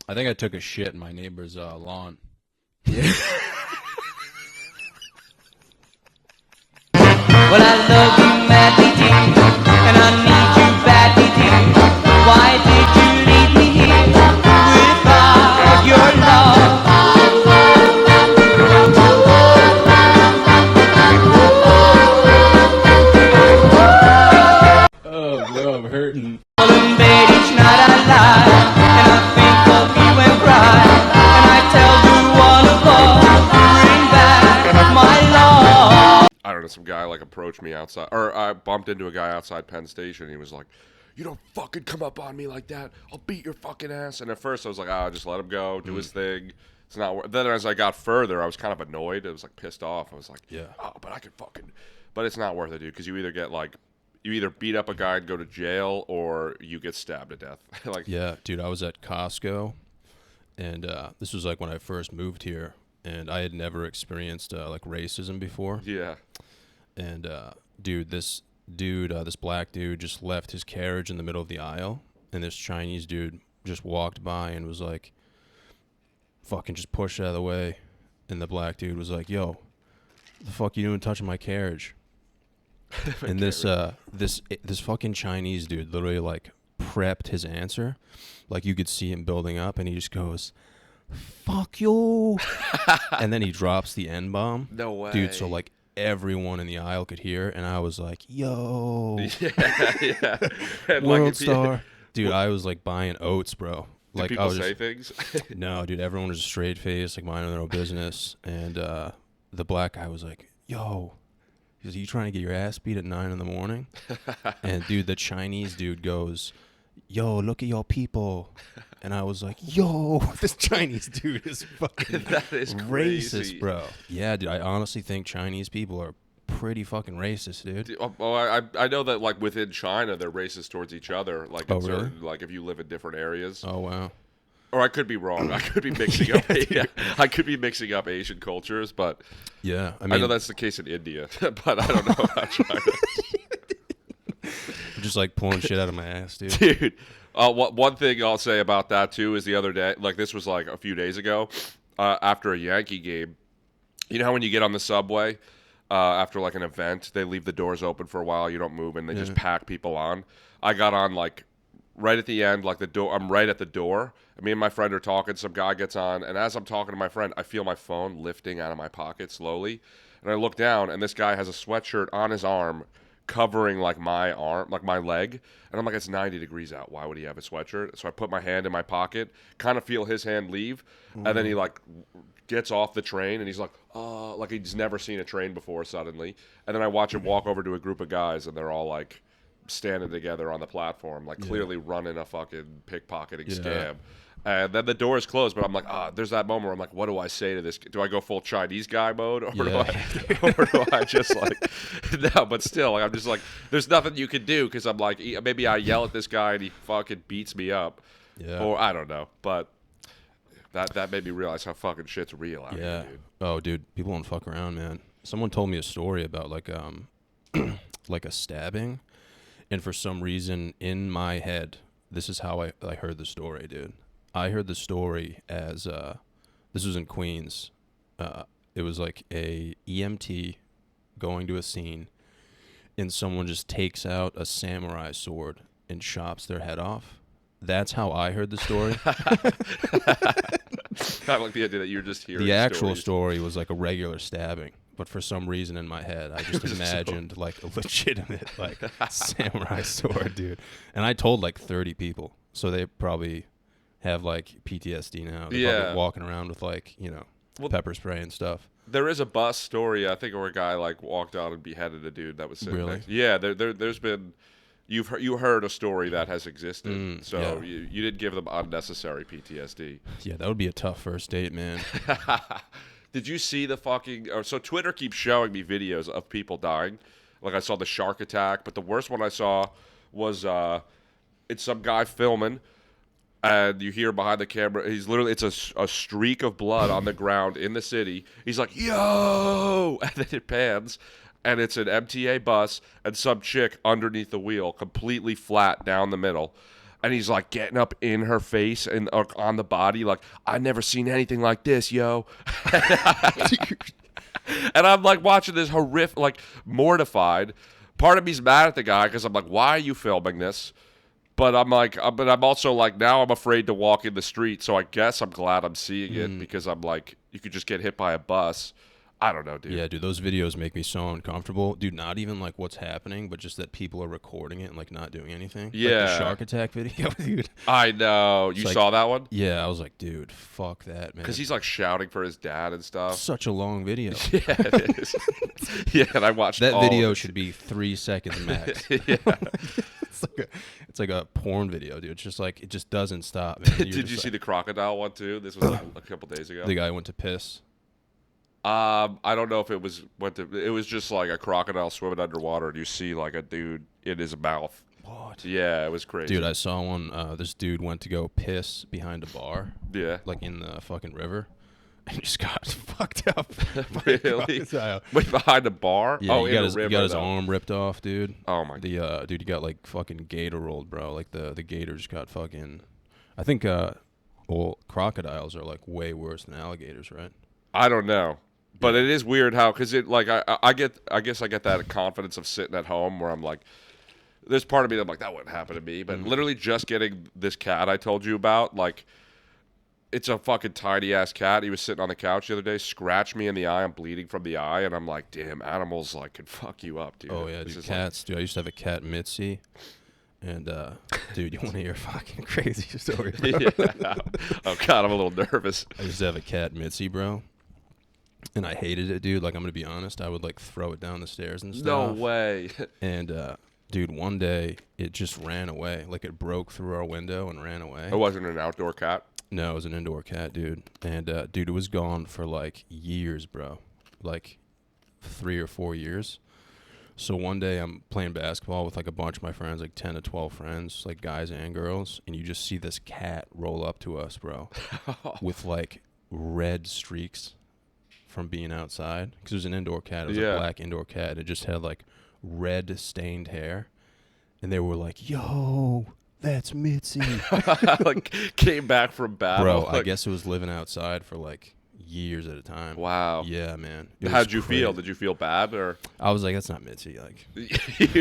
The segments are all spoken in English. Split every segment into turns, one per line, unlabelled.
I think I took a shit in my neighbor's lawn.
Yeah. Well, I love you madly, dear, and I need you badly, dear. Why did you leave me here without your love?
Oh, bro, I'm hurting.
Well, in bed each night I lie, and I think of you and cry, and I tell you one of love, bring back my love.
I don't know, some guy like approached me outside, or I bumped into a guy outside Penn Station. He was like, "You don't fucking come up on me like that. I'll beat your fucking ass." And at first I was like, just let him go, do his thing. It's not. Then as I got further, I was kind of annoyed. I was like pissed off. I was like,
Yeah.
"Oh, but I could fucking." But it's not worth it, dude, because you either get like, you either beat up a guy and go to jail, or you get stabbed to death. Like,
Yeah, dude, I was at Costco, and this was like when I first moved here, and I had never experienced like racism before.
yeah.
And this black dude just left his carriage in the middle of the aisle, and this Chinese dude just walked by and was like, fucking just pushed out of the way. And the black dude was like, "Yo, the fuck you doing touching my carriage?" And this fucking Chinese dude literally like prepped his answer. Like you could see him building up, and he just goes, "Fuck you." And then he drops the N-bomb.
No way.
Dude, so like everyone in the aisle could hear, and I was like, "Yo,
yeah. And
World
if you-
Star." Dude, I was like buying oats, bro.
Do
Like I
people
was
say
just,
things?
no, dude, everyone was straight faced, like minding their own business. And the black guy was like, "Yo," he goes, "Are you trying to get your ass beat at 9 a.m?" And dude, the Chinese dude goes, "Yo, look at your people." And I was like, "Yo, this Chinese dude is fucking
That is crazy.
racist, bro." Yeah, dude, I honestly think Chinese people are pretty fucking racist, dude.
I know that like within China they're racist towards each other. Like
Oh,
in
really?
certain, like if you live in different areas.
Oh, wow.
Or I could be wrong. I could be mixing up. I could be mixing up Asian cultures, but
Yeah, I
I
mean,
know that's the case in India. But I don't know about China,
I'm just like pulling shit out of my ass, dude.
dude. One thing I'll say about that too is the other day, like this was like a few days ago, after a Yankee game. You know how when you get on the subway after like an event, they leave the doors open for a while, you don't move, and they just pack people on. I got on like right at the end, like the door. I'm right at the door. Me and my friend are talking. Some guy gets on, and as I'm talking to my friend, I feel my phone lifting out of my pocket slowly, and I look down, and this guy has a sweatshirt on his arm, covering like my arm, like my leg, and I'm like, it's 90 degrees out. Why would he have a sweatshirt? So I put my hand in my pocket, kind of feel his hand leave, and then he like gets off the train, and he's like he's never seen a train before suddenly, and then I watch him walk over to a group of guys, and they're all like standing together on the platform, like clearly running a fucking pickpocketing scam. And then the door is closed, but I'm like, there's that moment where I'm like, what do I say to this? Do I go full Chinese guy mode? Or, do I just like, no, but still, like, I'm just like, there's nothing you can do because I'm like, maybe I yell at this guy and he fucking beats me up.
Yeah.
Or I don't know. But that made me realize how fucking shit's real out
Yeah.
here, dude.
Oh, dude, people don't fuck around, man. Someone told me a story about like like a stabbing, and for some reason in my head, this is how I heard the story, dude. I heard the story as this was in Queens. It was like a EMT going to a scene, and someone just takes out a samurai sword and chops their head off. That's how I heard the story.
I like the idea that you're just hearing
The actual
stories.
story was like a regular stabbing, but for some reason in my head, I just imagined like a legitimate like samurai sword, dude. And I told like 30 people, so they probably have like PTSD now. They're probably walking around with like, you know, pepper spray and stuff.
There is a bus story, I think, where a guy like walked out and beheaded a dude that was sitting
Really?
next. Yeah, there's been. You heard a story that has existed, so
yeah.
you did give them unnecessary PTSD.
Yeah, that would be a tough first date, man.
Did you see the fucking? So Twitter keeps showing me videos of people dying. Like I saw the shark attack, but the worst one I saw was it's some guy filming, and you hear behind the camera, he's literally, it's a streak of blood on the ground in the city. He's like, "Yo!" And then it pans, and it's an MTA bus and some chick underneath the wheel, completely flat down the middle. and he's like getting up in her face and on the body, like, I never seen anything like this, yo. And I'm like watching this horrific, like mortified. Part of me's mad at the guy because I'm like, why are you filming this? But I'm like, but I'm also like, now I'm afraid to walk in the street. So I guess I'm glad I'm seeing it because I'm like, you could just get hit by a bus. I don't know, dude.
Yeah, dude, those videos make me so uncomfortable. Dude, not even like what's happening, but just that people are recording it and like not doing anything.
Yeah.
Like the shark attack video, dude.
I know. You
It's
saw that one?
Yeah, I was like, dude, fuck that, man.
Because he's like shouting for his dad and stuff.
Such a long video.
Yeah, it is. Yeah, and I watched
That
all
video
of it.
should be 3 seconds max.
Yeah.
It's like a porn video, dude. It's just like, it just doesn't stop, man.
Did you see the crocodile one too? This was like a couple days ago.
The guy went to piss.
I don't know if it was it was just like a crocodile swimming underwater, and you see like a dude in his mouth.
What?
Yeah, it was crazy.
Dude, I saw one. This dude went to go piss behind a bar,
yeah,
like in the fucking river, and he just got fucked up.
really?
Crocodile.
Wait, behind a bar?
Yeah,
oh,
he got
in
his,
a river,
his
though.
arm ripped off, dude.
Oh my god.
The dude, he got like fucking gator rolled, bro. Like the gators got fucking. I think well, crocodiles are like way worse than alligators, right?
I don't know. But it is weird how, because it like I guess I get that confidence of sitting at home where I'm like, there's part of me that I'm like, that wouldn't happen to me. But literally just getting this cat I told you about, like, it's a fucking tiny ass cat. He was sitting on the couch the other day, scratched me in the eye. I'm bleeding from the eye, and I'm like, damn, animals like can fuck you up, dude.
Oh yeah,
This
dude,
is
cats. Dude, I used to have a cat, Mitzi, and dude, you want to hear fucking crazy story? Bro?
Yeah. Oh god, I'm a little nervous.
I used to have a cat, Mitzi, bro. And I hated it, dude. Like, I'm gonna be honest. I would like throw it down the stairs and stuff.
No way.
And dude, one day it just ran away. Like, it broke through our window and ran away.
It wasn't an outdoor cat.
No, it was an indoor cat, dude. And dude, it was gone for like years, bro. Like 3 or 4 years. So one day I'm playing basketball with like a bunch of my friends, like 10 to 12 friends, like guys and girls, and you just see this cat roll up to us, bro, with like red streaks from being outside, because it was an indoor cat. It was a black indoor cat. It just had like red stained hair, and they were like, "Yo, that's Mitzi."
Like came back from battle.
Bro,
like,
I guess it was living outside for like years at a time.
Wow.
Yeah, man. It
How'd
was
you feel?
crazy.
Did you feel bad or?
I was like, that's not Mitzi. Like,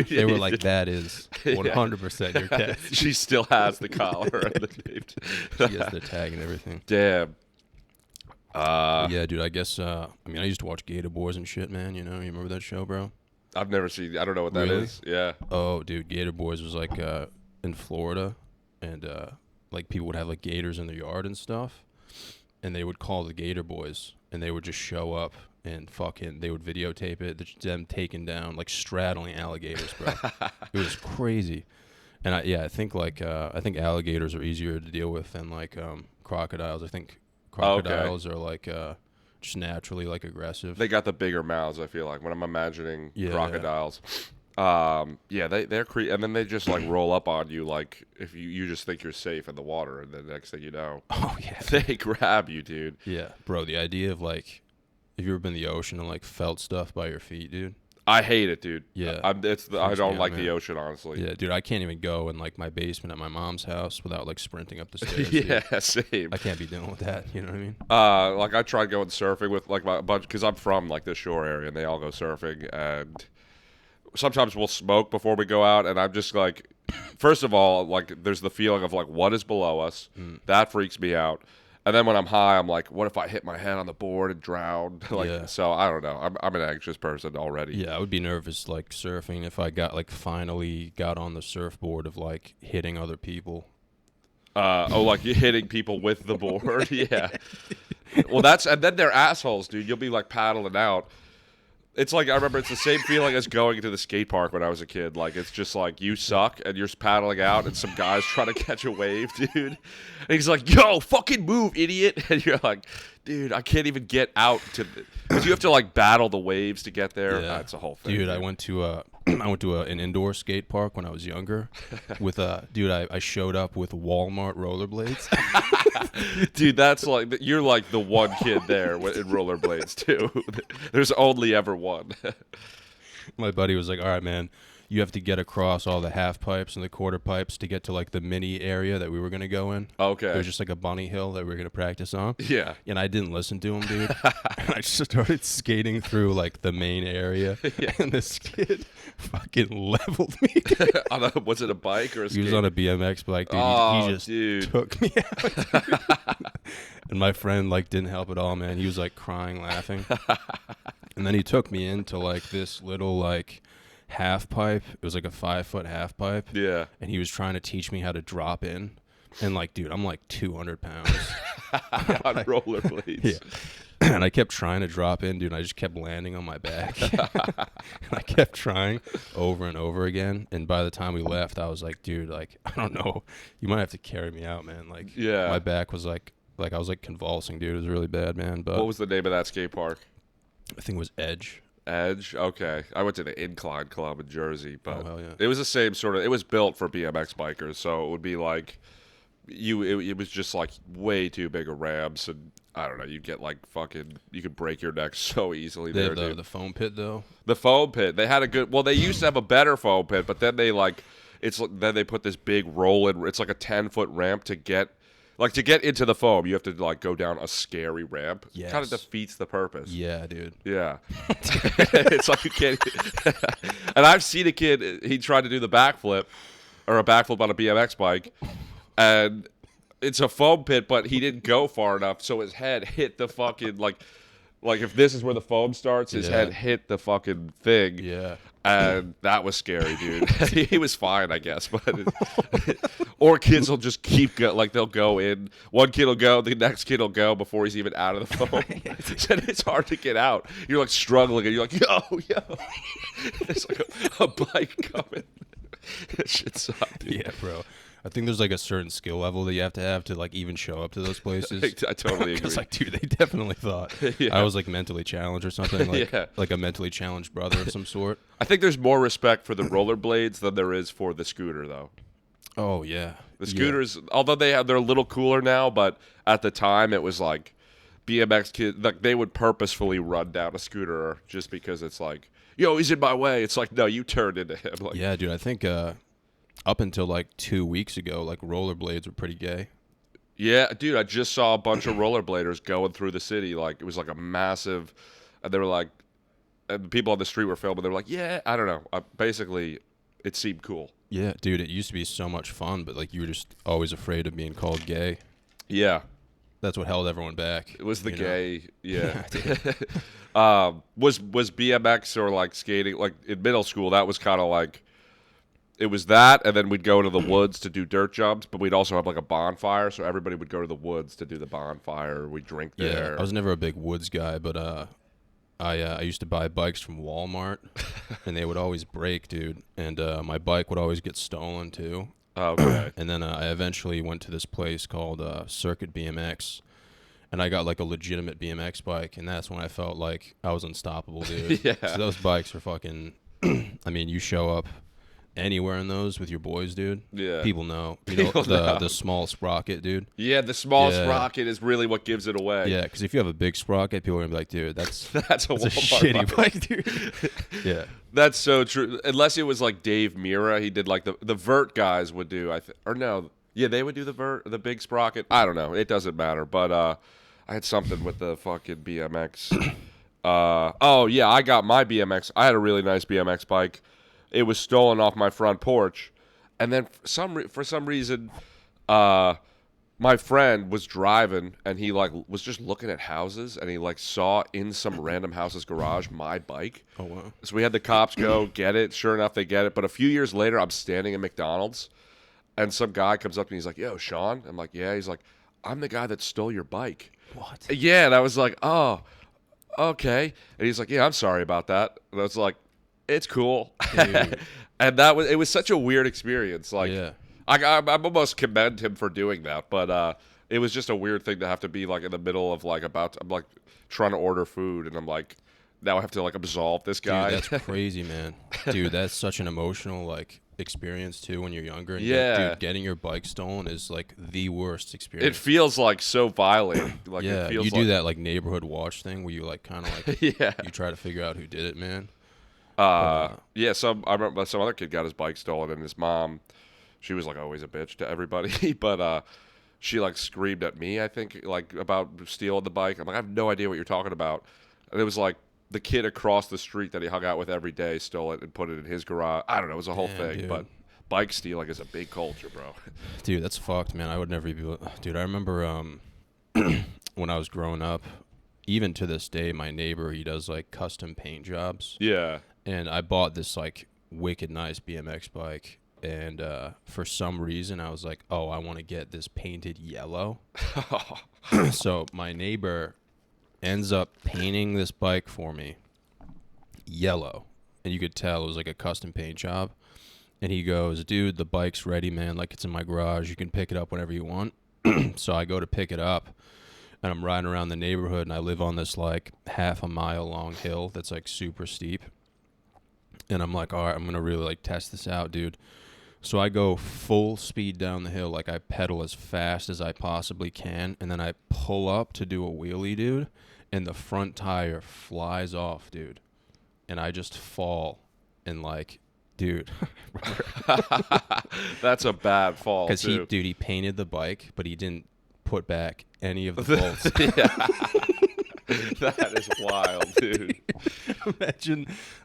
they were like, that is 100% your cat.
She still has the collar and the name.
She has the tag and everything.
Damn.
Yeah, dude. I guess. I mean, I used to watch Gator Boys and shit, man. You know, you remember that show, bro?
I've never seen. I don't know what that
Really?
is. Yeah.
Oh, dude, Gator Boys was like in Florida, and like people would have like gators in their yard and stuff, and they would call the Gator Boys, and they would just show up and fucking they would videotape it, them taking down like straddling alligators, bro. It was crazy, and I think like I think alligators are easier to deal with than like crocodiles. I think crocodiles are like just naturally like aggressive.
They got the bigger mouths. I feel like when I'm imagining
Yeah.
crocodiles. Yeah, they're and then they just like roll up on you like if you just think you're safe in the water, and then the next thing you know,
Oh yeah,
they grab you, dude.
yeah, bro. The idea of like, have you ever been in the ocean and like felt stuff by your feet, dude?
I hate it, dude.
Yeah.
I
Freaks
don't
me
like
out,
the
man.
ocean, honestly.
Yeah, dude, I can't even go in like my basement at my mom's house without like sprinting up the stairs.
Yeah,
dude.
same.
I can't be dealing with that. You know what I mean?
Like I tried going surfing with like my bunch because I'm from like the shore area, and they all go surfing, and sometimes we'll smoke before we go out, and I'm just like, first of all, like there's the feeling of like what is below us, that freaks me out. And then when I'm high, I'm like, what if I hit my head on the board and drown? Like,
Yeah.
so I don't know. I'm an anxious person already.
Yeah, I would be nervous like surfing if I got like finally got on the surfboard of like hitting other people.
Like you're hitting people with the board. Yeah. Well, and then they're assholes, dude. You'll be like paddling out. It's like, I remember it's the same feeling as going to the skate park when I was a kid. Like, it's just like, you suck, and you're paddling out, and some guy's trying to catch a wave, dude. And he's like, yo, fucking move, idiot. And you're like, dude, I can't even get out to, because you have to, like, battle the waves to get there.
Yeah.
That's a whole thing.
Dude, I went to an indoor skate park when I was younger. With dude, I showed up with Walmart rollerblades.
Dude, that's like, you're like the one kid there in rollerblades, too. There's only ever one.
My buddy was like, "All right, man, you have to get across all the half pipes and the quarter pipes to get to like the mini area that we were gonna go in.
Okay.
It was just like a bunny hill that we were gonna practice on.
Yeah.
And I didn't listen to him, dude. And I just started skating through like the main area, and this kid fucking leveled me.
Was it a bike or a skate?
He was on a BMX bike, dude.
Oh,
He just
dude.
took me out. Dude. And my friend like didn't help at all, man. He was like crying, laughing. And then he took me into like this little like half pipe. It was like a 5-foot half pipe.
Yeah.
And he was trying to teach me how to drop in. And like, dude, I'm like 200 pounds.
On rollerblades.
Yeah. And I kept trying to drop in, dude, and I just kept landing on my back. And I kept trying over and over again. And by the time we left, I was like, dude, like, I don't know. You might have to carry me out, man. Like,
Yeah.
my back was like I was like convulsing, dude. It was really bad, man. But
What was the name of that skate park?
I think it was Edge.
Edge. Okay. I went to the Incline Club in Jersey, but
hell yeah.
it was the same sort of. It was built for BMX bikers, so it would be like it was just like way too big of ramps, and I don't know. You'd get like fucking. You could break your neck so easily
They
there,
have
dude.
the foam pit though.
The foam pit. They had a good. Well, they used to have a better foam pit, but then they like. Then they put this big roll in. It's like a 10-foot ramp to get. Like, to get into the foam, you have to, like, go down a scary ramp.
Yes.
Kind of defeats the purpose.
Yeah, dude.
Yeah. It's like you can't. And I've seen a kid, he tried to do the backflip, or a backflip on a BMX bike, and it's a foam pit, but he didn't go far enough, so his head hit the fucking, like if this is where the foam starts, his head hit the fucking thing.
Yeah.
And that was scary, dude. He was fine, I guess, but or kids will just keep like they'll go in. One kid will go, the next kid will go before he's even out of the foam. And it's hard to get out. You're like struggling, and you're like, yo. There's like a bike coming. That shit sucked, dude.
Yeah, bro. I think there's like a certain skill level that you have to like even show up to those places.
I totally agree.
Because like, dude, they definitely thought I was like mentally challenged or something, like like a mentally challenged brother of some sort.
I think there's more respect for the rollerblades than there is for the scooter, though.
Oh yeah,
The scooters, although they're a little cooler now, but at the time it was like BMX kids, like they would purposefully run down a scooter just because it's like, yo, he's in my way. It's like, no, you turned into him. Like,
yeah, dude. I think up until like 2 weeks ago, like rollerblades were pretty gay.
yeah, dude, I just saw a bunch of rollerbladers going through the city. Like it was like a massive, and they were like, and the people on the street were filming. They were like, yeah, I don't know. Basically, it seemed cool.
Yeah, dude. It used to be so much fun, but like you were just always afraid of being called gay.
Yeah.
That's what held everyone back.
It was the
you know?
gay, yeah. Was BMX or like skating, like in middle school, that was kind of like, it was that, and then we'd go to the woods to do dirt jumps, but we'd also have like a bonfire, so everybody would go to the woods to do the bonfire. We'd drink there.
Yeah, I was never a big woods guy, but I used to buy bikes from Walmart, and they would always break, dude. And my bike would always get stolen too.
Okay.
And then I eventually went to this place called Circuit BMX, and I got like a legitimate BMX bike, and that's when I felt like I was unstoppable, dude.
Yeah.
So those bikes are fucking. I mean, you show up anywhere in those with your boys, dude.
Yeah.
People know. You
People
know
know.
the small sprocket, dude.
Yeah, the small
Yeah.
sprocket is really what gives it away.
Yeah, because if you have a big sprocket, people are gonna be like, dude, that's
That's a
a
Walmart
shitty bike, dude. Yeah.
That's so true. Unless it was like Dave Mira, he did like the vert guys would do. Or no, yeah, they would do the big sprocket. I don't know. It doesn't matter. But I had something with the fucking BMX. Oh yeah, I got my BMX. I had a really nice BMX bike. It was stolen off my front porch, and then for some reason, my friend was driving, and he like was just looking at houses, and he like saw in some random house's garage my bike.
Oh wow.
So we had the cops go get it. Sure enough, they get it. But a few years later, I'm standing at McDonald's, and some guy comes up to me. He's like, "Yo, Sean." I'm like, "Yeah." He's like, "I'm the guy that stole your bike."
What?
Yeah, and I was like, "Oh, okay." And he's like, "Yeah, I'm sorry about that." And I was like, "It's cool."
Dude.
And it was such a weird experience. Like,
Yeah.
I'm almost commend him for doing that, but it was just a weird thing to have to be like in the middle of like I'm like trying to order food, and I'm like, now I have to like absolve this guy.
Dude, that's crazy, man. Dude, that's such an emotional like experience too when you're younger. And
Yeah.
dude, getting your bike stolen is like the worst
It
experience.
feels like so violent. Like
Yeah,
it feels
you
like,
do that like neighborhood watch thing where you like kind of like
Yeah.
you try to figure out who did it, man.
Yeah, I remember some other kid got his bike stolen, and his mom, she was like always a bitch to everybody, but she like screamed at me, I think, like about stealing the bike. I'm like, I have no idea what you're talking about. And it was like the kid across the street that he hung out with every day stole it and put it in his garage. I don't know, it was a whole
Damn,
thing,
dude.
but bike stealing is a big culture, bro.
Dude, that's fucked, man. I would never be. Dude, I remember when I was growing up. Even to this day, my neighbor, he does like custom paint jobs.
Yeah.
And I bought this like wicked nice BMX bike, and for some reason I was like, oh, I want to get this painted yellow. So my neighbor ends up painting this bike for me yellow, and you could tell it was like a custom paint job. And he goes, dude, the bike's ready, man. Like, it's in my garage. You can pick it up whenever you want. So I go to pick it up, and I'm riding around the neighborhood, and I live on this like half a mile long hill that's like super steep. And I'm like, all right, I'm going to really like test this out, dude. So I go full speed down the hill. Like, I pedal as fast as I possibly can. And then I pull up to do a wheelie, dude. And the front tire flies off, dude. And I just fall. And like, dude.
That's a bad fall,
Because
too.
he painted the bike, but he didn't put back any of the bolts.
That is wild, dude.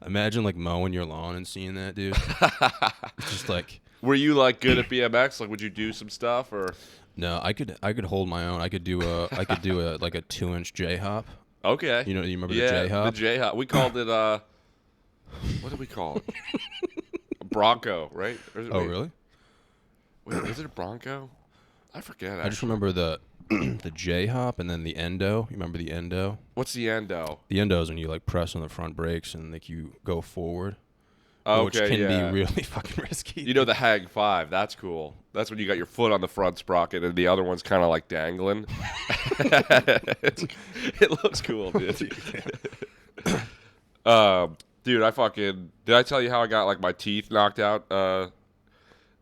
Imagine like mowing your lawn and seeing that, dude. It's just like,
Were you like good at BMX? Like, would you do some stuff or?
no, I could hold my own. I could do a like a 2-inch J hop.
Okay.
You remember
Yeah,
the J hop?
the J hop. We called it what did we call it? A Bronco, right?
Oh, really?
Wait, is it a Bronco? I forget.
I just remember the the J hop and then the endo. You remember the endo?
What's the endo?
The endo is when you like press on the front brakes and like you go forward,
Okay,
which can
yeah.
be really fucking risky.
You know the Hag 5. That's cool. That's when you got your foot on the front sprocket and the other one's kind of like dangling. It looks cool, dude. Dude, did I tell you how I got like my teeth knocked out?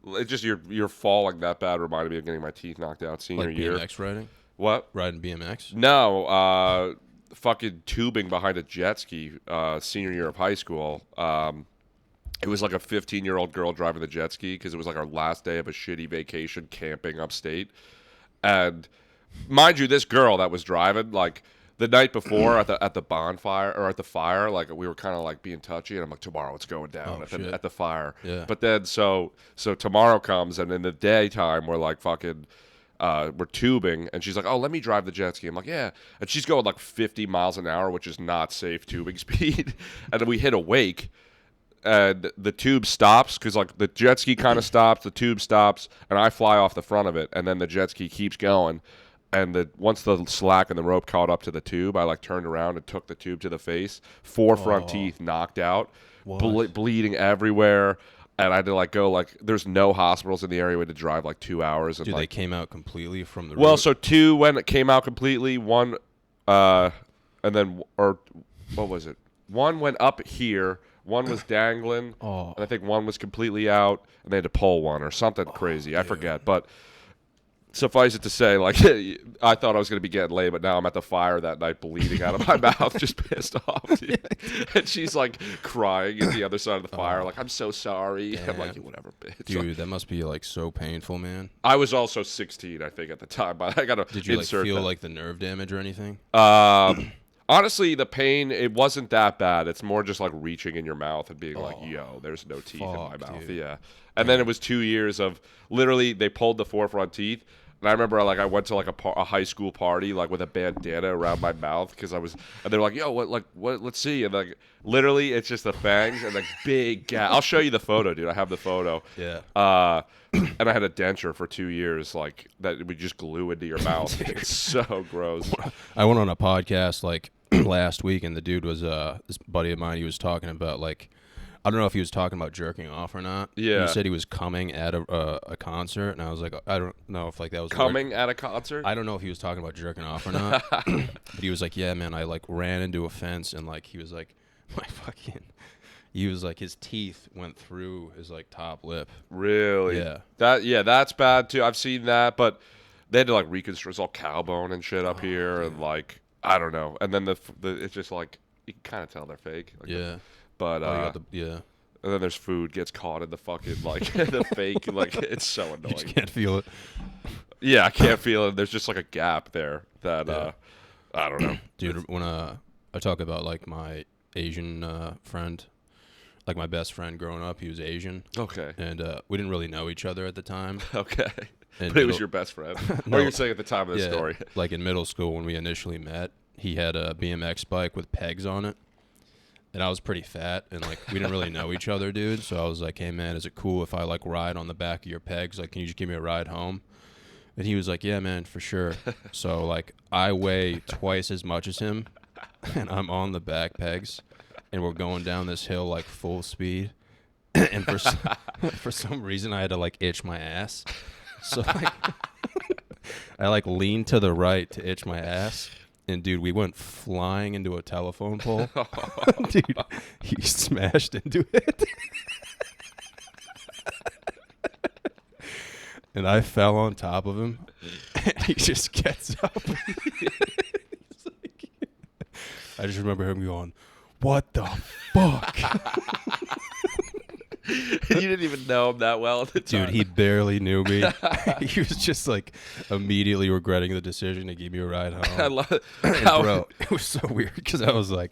It's just your falling that bad reminded me of getting my teeth knocked out senior
like
year.
BMX riding,
What?
riding BMX.
No, fucking tubing behind a jet ski senior year of high school. It was like a 15-year-old girl driving the jet ski because it was like our last day of a shitty vacation camping upstate. And mind you, this girl that was driving, like the night before at the bonfire or at the fire, like we were kind of like being touchy, and I'm like, tomorrow it's going down at the fire.
Yeah.
But then so tomorrow comes, and in the daytime we're like fucking. We're tubing, and she's like, oh, let me drive the jet ski. I'm like, yeah. And she's going like 50 miles an hour, which is not safe tubing speed. And then we hit a wake, and the tube stops because like the jet ski kind of stops, the tube stops, and I fly off the front of it, and then the jet ski keeps going. And once the slack and the rope caught up to the tube, I like turned around and took the tube to the face. 4 front teeth knocked out, bleeding everywhere. And I had to like go like there's no hospitals in the area. We had to drive like 2 hours. And
Dude,
like,
they came out completely from the
well,
road.
so 2 when it came out completely. 1, and then or what was it? 1 went up here. 1 was dangling.
Oh.
And I think 1 was completely out. And they had to pull 1 or something crazy. I forget, but. Suffice it to say, like, I thought I was going to be getting laid, but now I'm at the fire that night bleeding out of my mouth, just pissed off. Dude. And she's, like, crying at the other side of the fire, like, I'm so sorry.
Damn.
I'm like, whatever, bitch.
Dude,
Like,
that must be like so painful, man.
I was also 16, I think, at the time, but I got to
Did you like
insert
feel
that.
like the nerve damage or anything?
Honestly, the pain, it wasn't that bad. It's more just, like, reaching in your mouth and being like, yo, there's no teeth in my mouth.
Dude.
Yeah. And then it was 2 years of, literally, they pulled the 4 front teeth. And I remember, like, I went to like a high school party, like with a bandana around my mouth because I was, and they were like, "Yo, what? Let's see." And like, literally, it's just the fangs and like big gap. I'll show you the photo, dude. I have the photo.
Yeah.
And I had a denture for 2 years, like that we just glue into your mouth. It's so gross.
I went on a podcast like last week, and the dude was this buddy of mine. He was talking about like, I don't know if he was talking about jerking off or not.
Yeah.
He said he was coming at a concert, and I was like, I don't know if like that was
Coming at a concert.
I don't know if he was talking about jerking off or not. But he was like, yeah, man, I like ran into a fence, and like he was like, he was like his teeth went through his like top lip.
Really?
Yeah.
That's bad too. I've seen that, but they had to like reconstruct it's all cow bone and shit up here, and like I don't know. And then the it's just like you can kind of tell they're fake. Like,
Yeah.
But
Oh, you got yeah.
and then there's food gets caught in the fucking like the fake, like it's so
You
annoying.
just can't feel it.
Yeah, I can't feel it. There's just like a gap there that
Yeah.
I don't know.
Dude, when I talk about like my Asian friend, like my best friend growing up, he was Asian,
Okay.
and we didn't really know each other at the time.
Okay.
In
But it was
middle-
your best friend.
No.
Or you're saying at the time of the
yeah,
story.
like in middle school when we initially met, he had a BMX bike with pegs on it, and I was pretty fat, and like we didn't really know each other, dude. So I was like, "Hey man, is it cool if I like ride on the back of your pegs? Like, can you just give me a ride home?" And he was like, "Yeah, man, for sure." So like I weigh twice as much as him, and I'm on the back pegs, and we're going down this hill like full speed, and for some reason I had to like itch my ass, so like I like leaned to the right to itch my ass, and dude, we went flying into a telephone pole. Dude, he smashed into it. And I fell on top of him, and he just gets up. He's like, I just remember him going, "What the fuck?"
You didn't even know him that well at the time.
Dude, he barely knew me. He was just like immediately regretting the decision to give me a ride home.
I love
And
how
bro, it was so weird because I was like,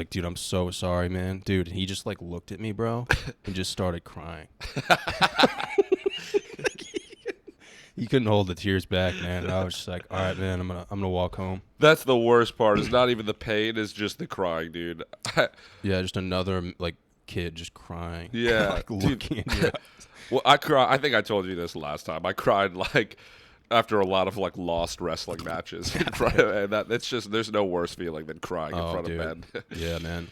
dude, I'm so sorry, man, dude. And he just like looked at me, bro, and just started crying. He couldn't hold the tears back, man. And I was just like, all right, man, I'm gonna walk home.
that's the worst part. It's not even the pain, it's just the crying, dude.
Yeah, just another like kid just crying.
Yeah,
like
dude.
looking at you.
Well, I cried. I think I told you this last time. I cried like after a lot of like lost wrestling matches in front of, and that's just there's no worse feeling than crying in front
dude.
of men.
Yeah, man.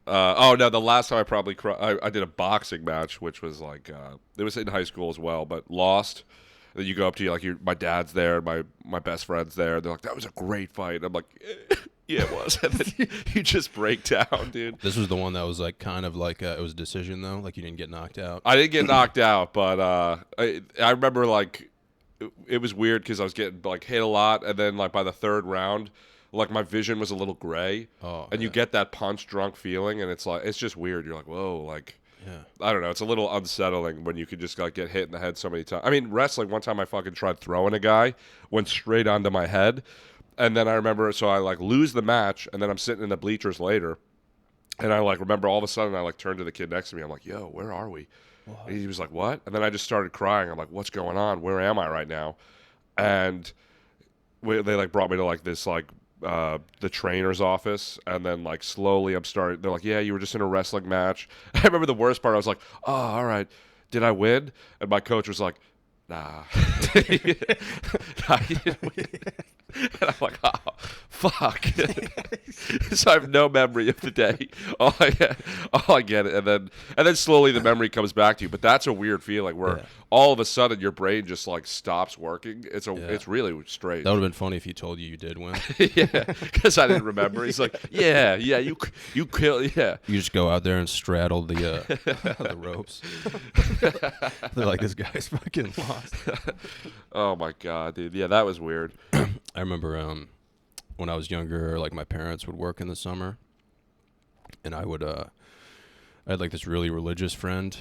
Oh no, the last time I probably cried, I did a boxing match, which was like it was in high school as well, but lost. And then you go up to my dad's there, and my best friend's there. They're like, "That was a great fight." And I'm like, "Yeah, it was." And then you just break down, dude.
This was the one that was like kind of like it was a decision though, like you didn't get knocked out.
I didn't get knocked out, but I remember like it was weird because I was getting like hit a lot, and then like by the third round, like my vision was a little gray, and you get that punch drunk feeling, and it's like it's just weird. You're like, whoa, like I don't know. It's a little unsettling when you could just like get hit in the head so many times. I mean, wrestling. One time I fucking tried throwing a guy, went straight onto my head, and then I remember so I like lose the match, and then I'm sitting in the bleachers later. And I like remember all of a sudden I like turned to the kid next to me. I'm like, "Yo, where are we?" And he was like, "What?" And then I just started crying. I'm like, "What's going on? Where am I right now?" And they like brought me to like this like the trainer's office, and then like slowly I'm starting. They're like, "Yeah, you were just in a wrestling match." I remember the worst part. I was like, "Oh, all right. Did I win?" And my coach was like, "Nah." Nah, you didn't win. And I'm like, "Oh, fuck." So I have no memory of the day. All I get, and then slowly the memory comes back to you. But that's a weird feeling where all of a sudden your brain just like stops working. It's really strange.
That would have been funny if he told you did win.
Yeah, because I didn't remember. He's like, yeah, you killed, yeah.
You just go out there and straddle the the ropes. They're like, this guy's fucking lost.
Oh my god, dude. Yeah, that was weird.
I remember when I was younger, like my parents would work in the summer, and I had like this really religious friend.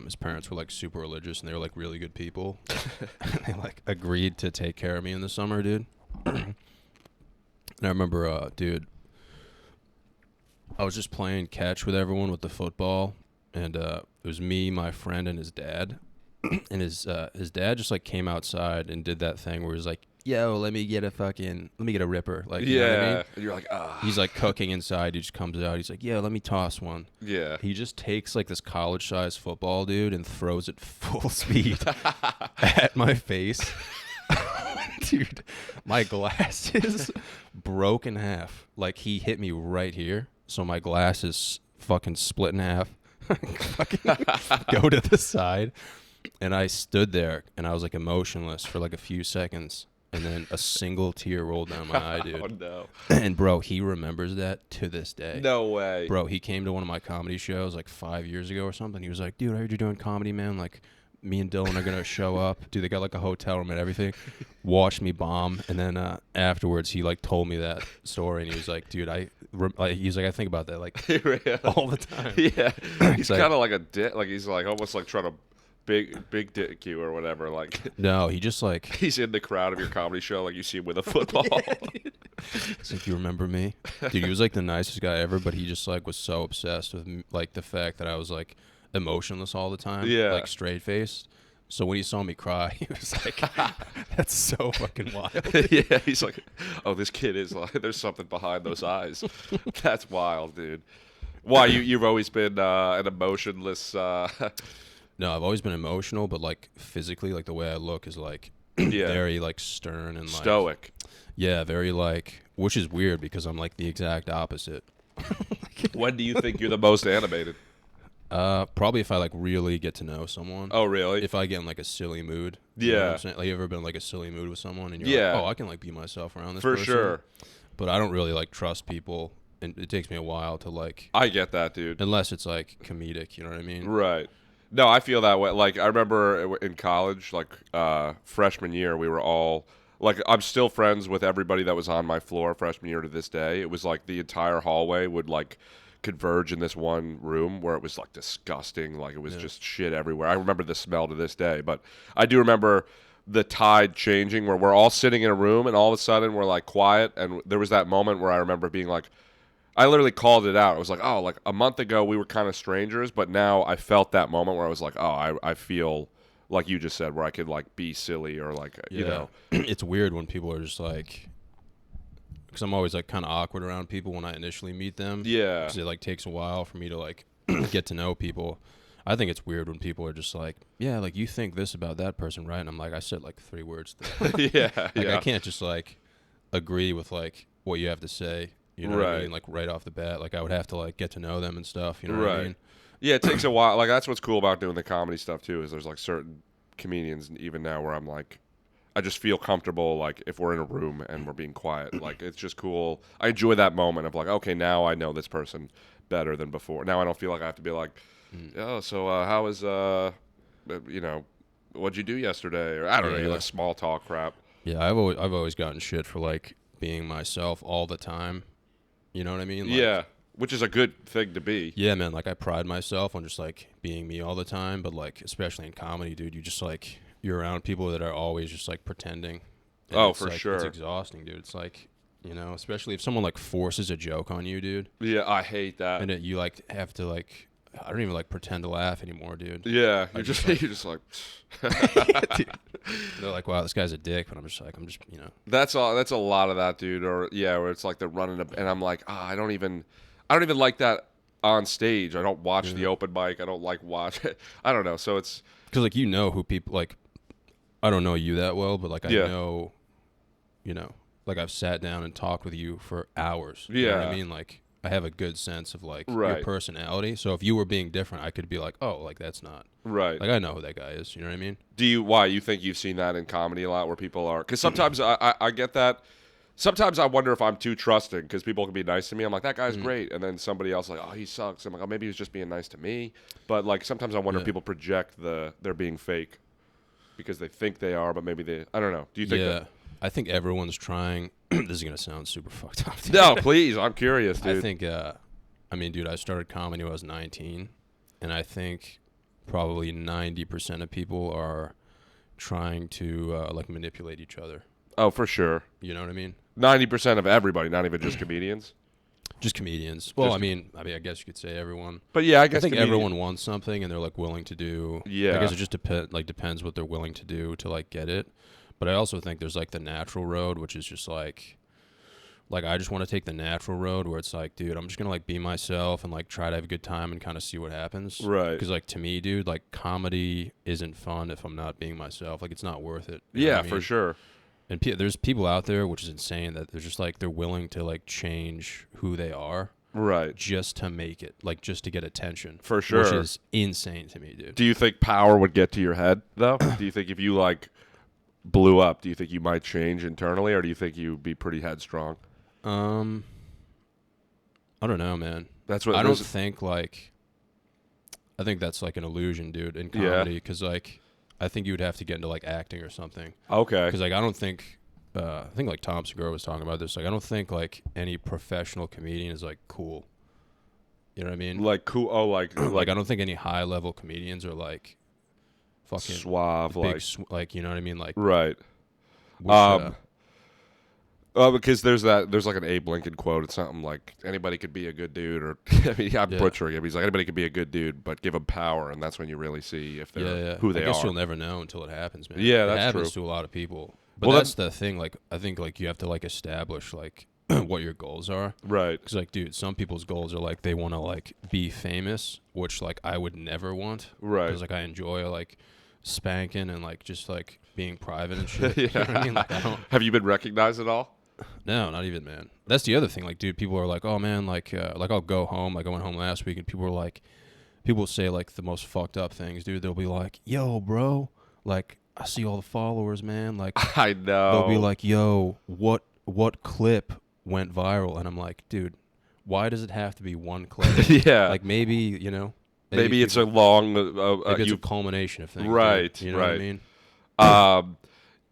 His parents were like super religious, and they were like really good people. And they like agreed to take care of me in the summer, dude. And I remember, dude, I was just playing catch with everyone with the football, and it was me, my friend, and his dad. And his dad just like came outside and did that thing where he's like, "Yo, let me get a ripper." Like, you know what I mean?
And you're like, ah.
He's like cooking inside. He just comes out. He's like, "Yeah, let me toss one."
Yeah.
He just takes like this college-sized football, dude, and throws it full speed at my face. Dude, my glasses broke in half. Like, he hit me right here, so my glasses fucking split in half. Fucking go to the side. And I stood there, and I was like emotionless for like a few seconds. And then a single tear rolled down my eye, dude.
Oh, no.
And, bro, he remembers that to this day.
No way.
Bro, he came to one of my comedy shows like 5 years ago or something. He was like, "Dude, I heard you're doing comedy, man. Like, me and Dylan are gonna show up. Dude, they got like a hotel room and everything. Watched me bomb, and then afterwards he like told me that story, and he was like, dude, he's like, I think about that like all the time.
Yeah, he's
like-
kind of like a dick. Like he's like almost like trying to big dick you or whatever. Like
No, he just like
he's in the crowd of your comedy show. Like you see him with a football.
it's like, you remember me, dude? He was like the nicest guy ever, but he just like was so obsessed with like the fact that I was like emotionless all the time,
Yeah.
like straight faced. So when he saw me cry, he was like, "That's so fucking wild."
Yeah, he's like, oh, this kid is like, there's something behind those eyes. That's wild, dude. Why you've always been an emotionless?
No, I've always been emotional, but like physically, like the way I look is like
Yeah.
very like stern and like
Stoic.
Yeah, very like, which is weird because I'm like the exact opposite.
When do you think you're the most animated?
Probably if I like really get to know someone.
Oh, really?
If I get in like a silly mood. You know what
Yeah.
I'm saying? Like, you ever been in like a silly mood with someone and you're
Yeah.
like, oh, I can like be myself around this
For
person.
sure.
But I don't really like trust people, and it takes me a while to like,
I get that, dude.
unless it's like comedic, you know what I mean?
Right. No, I feel that way. Like I remember in college, like freshman year, we were all like, I'm still friends with everybody that was on my floor freshman year to this day. It was like the entire hallway would like converge in this one room where it was like disgusting, like it was just shit everywhere. I remember the smell to this day, but I do remember the tide changing where we're all sitting in a room and all of a sudden we're like quiet, and there was that moment where I remember being like, I literally called it out. I was like, oh, like a month ago we were kind of strangers, but now I felt that moment where I was like, oh, I feel like you just said, where I could like be silly or like, you know.
It's weird when people are just like, because I'm always like kind of awkward around people when I initially meet them.
Yeah.
Because it like takes a while for me to like get to know people. I think it's weird when people are just like, yeah, like you think this about that person, right? And I'm like, I said like 3 words to them.
Yeah,
Like
yeah.
I can't just like agree with like what you have to say. You know what I
Right.
mean? Like right off the bat, like I would have to like get to know them and stuff. You know what I
Right.
mean?
Yeah, it takes a while. Like that's what's cool about doing the comedy stuff too. Is there's like certain comedians even now where I'm like, I just feel comfortable. Like if we're in a room and we're being quiet, like it's just cool. I enjoy that moment of like, okay, now I know this person better than before. Now I don't feel like I have to be like, oh, so how was you know, what'd you do yesterday? Or I don't know,
Yeah.
like small talk crap.
Yeah, I've always gotten shit for like being myself all the time. You know what I mean? Like,
Yeah, which is a good thing to be.
Yeah, man. Like I pride myself on just like being me all the time, but like especially in comedy, dude, you just like you're around people that are always just like pretending. And
Oh,
it's,
for
like,
sure.
It's exhausting, dude. It's like, you know, especially if someone like forces a joke on you, dude,
Yeah, I hate that.
and you like have to like, I don't even like pretend to laugh anymore, dude.
Yeah,
I
you're
just,
just you're just like.
They're like, wow, this guy's a dick, but I'm just, you know.
That's all. That's a lot of that, dude. Or yeah, where it's like they're running, and I'm like, I don't even like that on stage. I don't watch the open mic. I don't like watch it. I don't know. So it's
Because like you know who people like. I don't know you that well, but like I
Yeah.
know, you know, like I've sat down and talked with you for hours. You know what
Yeah.
I mean, like I have a good sense of like
Right.
your personality. So if you were being different, I could be like, oh, like that's not.
right.
Like I know who that guy is. You know what I mean?
Do you? Why you think you've seen that in comedy a lot, where people are? Because sometimes I get that. Sometimes I wonder if I'm too trusting because people can be nice to me. I'm like, that guy's great, and then somebody else is like, oh, he sucks. I'm like, oh, maybe he's just being nice to me. But like sometimes I wonder if
Yeah.
people project they're being fake because they think they are, but maybe they. I don't know. Do you think
Yeah.
that?
I think everyone's trying. This is gonna sound super fucked up. dude.
No, please. I'm curious, dude.
I think. I mean, dude, I started comedy when I was 19, and I think probably 90% of people are trying to like manipulate each other.
Oh, for sure.
You know what I mean?
90% of everybody, not even just comedians.
Just comedians. Well,
Just-
I mean, I guess you could say everyone.
But yeah, I
I
guess
think
comedian-
everyone wants something, and they're like willing to do.
Yeah.
I guess it just depends what they're willing to do to like get it. But I also think there's like the natural road, which is just like I just want to take the natural road where it's like, dude, I'm just gonna like be myself and like try to have a good time and kind of see what happens.
Right.
Because like to me, dude, like comedy isn't fun if I'm not being myself. Like it's not worth it. You know
Yeah,
what I
for
mean?
sure.
And there's people out there, which is insane, that they're just like they're willing to like change who they are
Right.
just to make it, like just to get attention.
For
Which
sure.
is insane to me, dude.
Do you think power would get to your head, though? Do you think if you, like, blew up, do you think you might change internally, or do you think you'd be pretty headstrong?
I don't know, man.
That's what
I don't
there's-
think like. I think that's like an illusion, dude, in
Yeah.
comedy, because like I think you would have to get into like acting or something.
Okay.
Because like I don't think, I think like Tom Segura was talking about this. Like I don't think like any professional comedian is like cool. You know what I mean?
Like cool. Oh, like
Like I don't think any high level comedians are like fucking
suave,
big,
like
like you know what I mean? Like
right.
which,
Because there's like an Abe Lincoln quote. It's something like anybody could be a good dude, or I mean, I'm butchering him. He's like anybody could be a good dude, but give them power, and that's when you really see if they're who they
I guess
are.
you'll never know until it happens, man.
Yeah,
it
that's
happens
true.
to a lot of people. But
Well,
that's the thing. Like I think like you have to like establish like what your goals are.
Right.
Because like, dude, some people's goals are like they want to like be famous, which like I would never want.
Right.
Because like I enjoy like spanking and like just like being private and shit.
Yeah.
You know what I mean? Like I don't.
Have you been recognized at all?
No, not even, man. That's the other thing. Like, dude, people are like, oh man, like I'll go home. Like I went home last week, and people were like, people say like the most fucked up things, dude. They'll be like, yo, bro, like I see all the followers, man. Like
I know.
they'll be like, yo, what clip went viral? And I'm like, dude, why does it have to be one clip?
Yeah.
Like maybe, you know,
maybe it's a long.
maybe it's a culmination of things.
Right.
Dude. You know
right.
what I mean?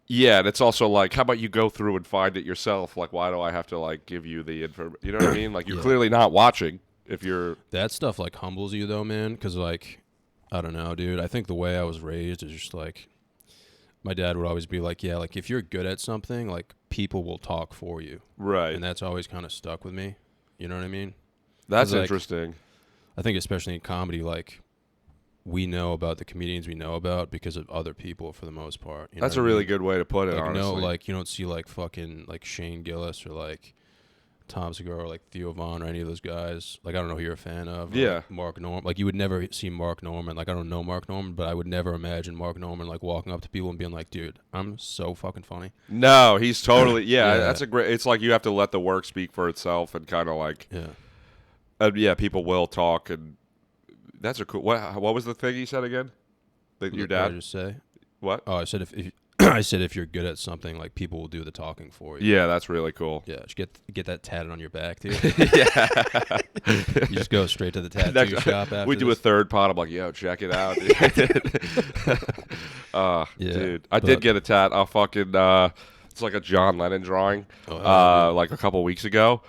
Yeah, and it's also like, how about you go through and find it yourself? Like, why do I have to like give you the info? You know what I mean? Like, you're clearly not watching. If you're
that stuff like humbles you though, man. Because like, I don't know, dude. I think the way I was raised is just like, my dad would always be like, yeah, like if you're good at something, like people will talk for you.
right,
And that's always kind of stuck with me. You know what I mean?
that's
'Cause, like,
interesting.
I think especially in comedy, like we know about the comedians we know about because of other people for the most part. You know
That's
what
a
I
really
mean?
good way to put it.
Like
honestly,
no, like you don't see like fucking like Shane Gillis or like Tom Segura or like Theo Von or any of those guys. Like I don't know who you're a fan of. Or,
Yeah.
like, Mark Norman. Like you would never see Mark Norman. Like I don't know Mark Norman, but I would never imagine Mark Norman like walking up to people and being like, "Dude, I'm so fucking funny."
no, he's totally yeah,
Yeah.
That's a great. It's like you have to let the work speak for itself, and kind of like
Yeah.
yeah, people will talk, and that's a cool. What was the thing he said again? That your
What did I
dad?
just say?
What?
Oh, I said if I said if you're good at something, like people will do the talking for you.
Yeah, that's really cool.
Yeah, just get that tatted on your back, dude.
Yeah.
You just go straight to the tattoo
Next-
shop after
we do
this.
a third pod. I'm like, yo, check it out, dude.
Yeah,
Dude, I
but-
did get a tat. I'll fucking. It's like a John Lennon drawing. Like a couple weeks ago,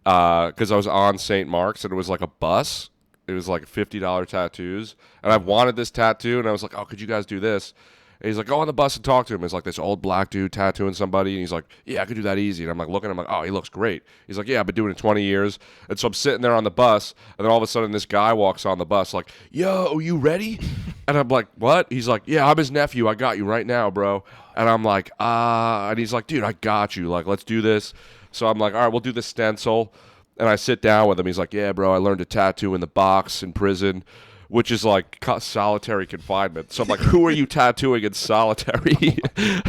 because I was on St. Mark's and it was like a bus. It was like $50 tattoos, and I wanted this tattoo, and I was like, oh, could you guys do this? And he's like, go on the bus and talk to him. It's like this old black dude tattooing somebody. And he's like, yeah, I could do that easy. And I'm like, looking, I'm like, oh, he looks great. He's like, yeah, I've been doing it 20 years. And so I'm sitting there on the bus. And then all of a sudden this guy walks on the bus like, yo, you ready? And I'm like, what? He's like, yeah, I'm his nephew. I got you right now, bro. And I'm like, and he's like, dude, I got you. Like, let's do this. So I'm like, all right, we'll do the stencil. And I sit down with him. He's like, yeah, bro, I learned to tattoo in the box in prison, which is like solitary confinement. So I'm like, who are you tattooing in solitary?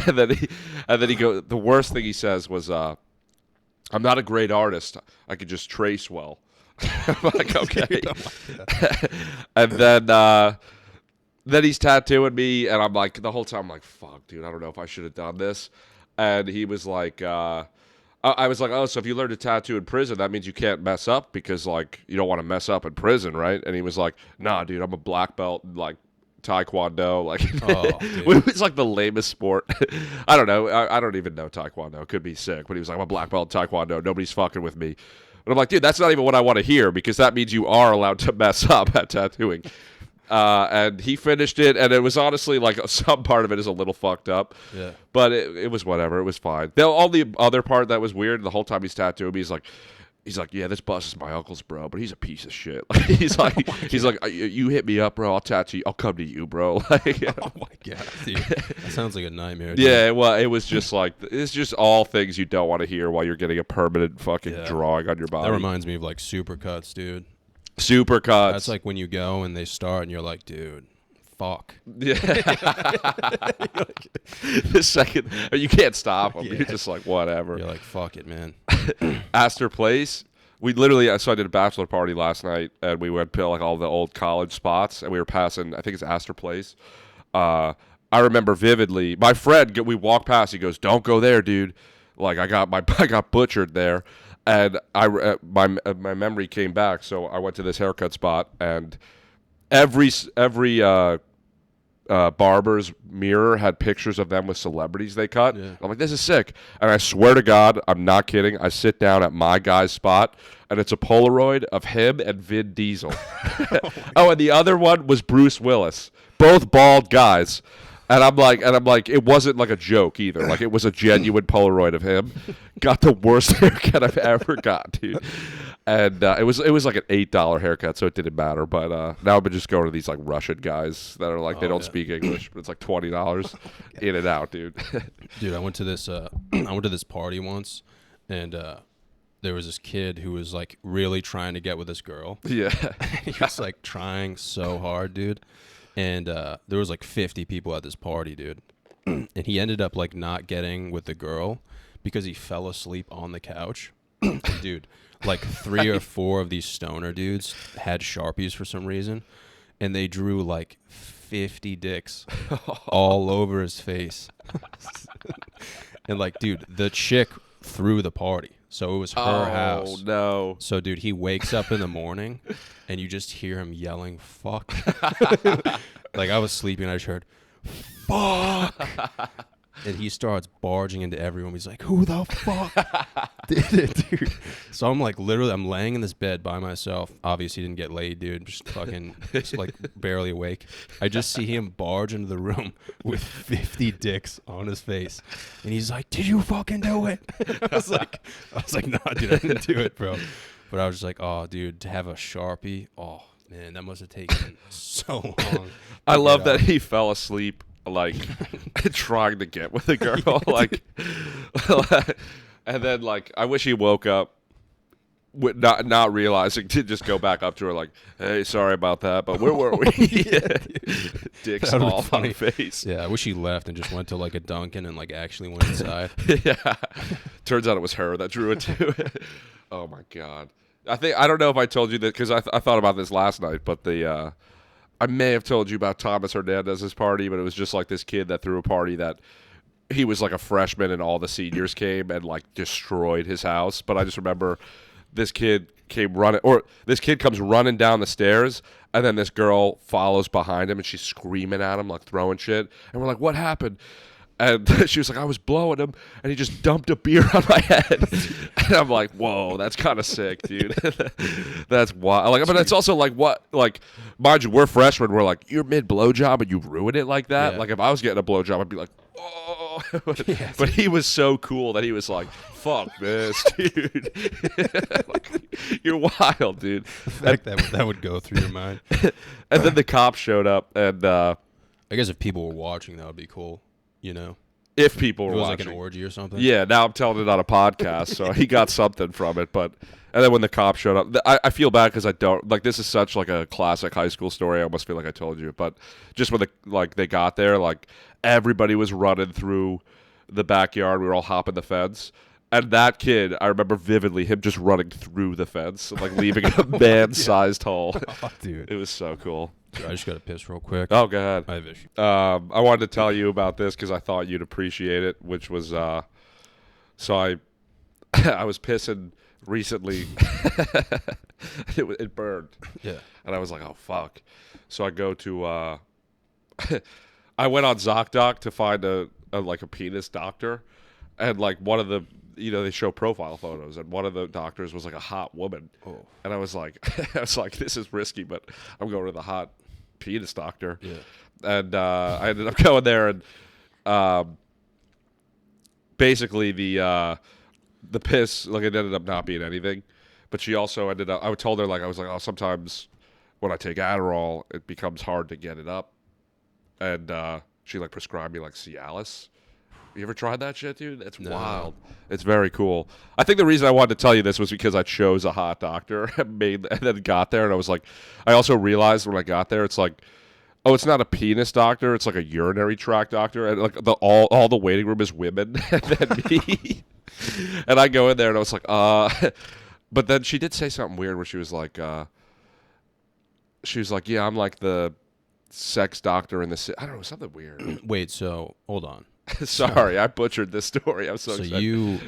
and then he goes, the worst thing he says was, I'm not a great artist. I could just trace well. I'm like, okay. And then he's tattooing me, and I'm like, the whole time I'm like, fuck, dude, I don't know if I should have done this. And he was like, I was like, oh, so if you learn to tattoo in prison, that means you can't mess up because, like, you don't want to mess up in prison, right? And he was like, nah, dude, I'm a black belt in, like, Taekwondo. Like, it's like the lamest sport. I don't know. I don't even know Taekwondo. It could be sick. But he was like, I'm a black belt in Taekwondo. Nobody's fucking with me. And I'm like, dude, that's not even what I want to hear because that means you are allowed to mess up at tattooing. And he finished it, and it was honestly like some part of it is a little fucked up.
Yeah.
But it was whatever. It was fine. All the other part that was weird, the whole time he's tattooing me, he's like, yeah, this bus is my uncle's, bro, but he's a piece of shit. Like, he's like, you hit me up, bro. I'll tattoo you. I'll come to you, bro. Like,
Oh my god, dude, that sounds like a nightmare. Dude.
yeah, well, it was just like it's just all things you don't want to hear while you're getting a permanent fucking drawing on your body.
That reminds me of like supercuts, dude.
Super cuts.
That's like when you go and they start and you're like, dude, fuck.
Yeah. The second you can't stop them.
Yeah.
You're just like whatever.
You're like, fuck it, man.
Astor Place. We literally, so I did a bachelor party last night, and we went to like all the old college spots, and we were passing. I think it's Astor Place. I remember vividly. My friend, we walked past. He goes, "Don't go there, dude." Like I got butchered there, and my memory came back. So I went to this haircut spot, and every barber's mirror had pictures of them with celebrities they cut.
Yeah.
I'm like, this is sick. And I swear to God, I'm not kidding. I sit down at my guy's spot, and it's a Polaroid of him and Vin Diesel. Oh, and the other one was Bruce Willis. Both bald guys. And I'm like, it wasn't like a joke either. Like, it was a genuine Polaroid of him. Got the worst haircut I've ever got, dude. And it was like an $8 haircut, so it didn't matter. But now I've been just going to these like Russian guys that are like they don't speak English, but it's like $20 in and out, dude.
Dude, I went to this party once, and there was this kid who was like really trying to get with this girl.
Yeah,
He was like trying so hard, dude. And there was like 50 people at this party, dude. And he ended up like not getting with the girl because he fell asleep on the couch. Dude, like 3 or 4 of these stoner dudes had Sharpies for some reason, and they drew like 50 dicks all over his face. And like, dude, the chick threw the party. So it was her house.
Oh, no.
So, dude, he wakes up in the morning, and you just hear him yelling, fuck. Like, I was sleeping, and I just heard, fuck. And he starts barging into everyone. He's like, who the fuck did it, dude? So I'm like, literally, I'm laying in this bed by myself. Obviously didn't get laid, dude. Just fucking, just like barely awake. I just see him barge into the room with 50 dicks on his face. And he's like, did you fucking do it? I was like, nah, dude, I didn't do it, bro. But I was just like, oh, dude, to have a Sharpie, oh, man, that must have taken so long.
I love that he fell asleep like trying to get with a girl, like, and then like I wish he woke up with not realizing to just go back up to her like, hey, sorry about that, but where were we? Dicks
That would've
all
been
on her face.
Yeah, I wish he left and just went to like a Dunkin' and like actually went inside.
Yeah, turns out it was her that drew it too. Oh my God, I don't know if I told you that because I thought about this last night, but I may have told you about Thomas Hernandez's party, but it was just like this kid that threw a party that he was like a freshman and all the seniors came and like destroyed his house. But I just remember this kid comes running down the stairs, and then this girl follows behind him and she's screaming at him, like throwing shit. And we're like, what happened? And she was like, I was blowing him, and he just dumped a beer on my head. And I'm like, whoa, that's kind of sick, dude. That's wild. Like, but it's also like, what? Like, mind you, we're freshmen. We're like, you're mid blowjob and you ruin it like that.
Yeah.
Like, if I was getting a blowjob, I'd be like, oh. But he was so cool that he was like, fuck this, dude. Like, you're wild, dude.
Like that would go through your mind.
And then the cops showed up, and
I guess if people were watching, that would be cool. You know,
if people
if
were
it was
watching.
like an orgy or something.
Yeah, now I'm telling it on a podcast, so he got something from it. But and then when the cops showed up, I feel bad because I don't like this is such like a classic high school story. I almost feel like I told you, but just when they got there, like everybody was running through the backyard. We were all hopping the fence. And that kid, I remember vividly him just running through the fence, and, like leaving a man-sized hole.
Oh, dude.
It was so cool.
I just got to piss real quick.
Oh, go ahead.
I have issues.
I wanted to tell you about this because I thought you'd appreciate it, which was so I I was pissing recently. It burned.
Yeah.
And I was like, oh, fuck. So I go to I went on ZocDoc to find a penis doctor, and like one of the they show profile photos, and one of the doctors was like a hot woman.
Oh.
And I was like this is risky, but I'm going to the hot penis doctor.
Yeah.
And I ended up going there, and basically the piss, like, it ended up not being anything, but she also ended up, I told her, like, I was like, oh, sometimes when I take Adderall, it becomes hard to get it up, and she like prescribed me like Cialis. You ever tried that shit, dude? It's wild. It's very cool. I think the reason I wanted to tell you this was because I chose a hot doctor and then got there, and I was like, I also realized when I got there, it's like, oh, it's not a penis doctor, it's like a urinary tract doctor, and like all the waiting room is women, and then me. And I go in there, and I was like, but then she did say something weird where she was like, yeah, I'm like the sex doctor in the city. I don't know, something weird.
Wait, so hold on.
Sorry, I butchered this story. I'm so
So
excited.
you,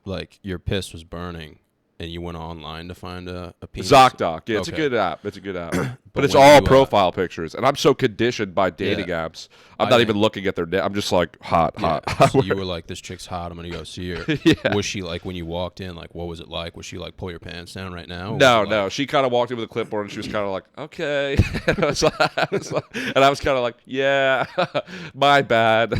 like, your piss was burning, and you went online to find a penis.
ZocDoc. Yeah, it's a
Okay.
good app. It's a good app. But it's
when
all
you,
profile pictures, and I'm so conditioned by dating apps. I'm
I
not
think-
even looking at their. I'm just like hot.
So you were like, this chick's hot. I'm gonna go see her.
Yeah.
Was she like when you walked in? Like, what was it like? Was she like, pull your pants down right now? Or
No,
was it
no.
like-
She kind of walked in with a clipboard, and she was kind of like, "Okay," and I was kind of like, "Yeah, my bad."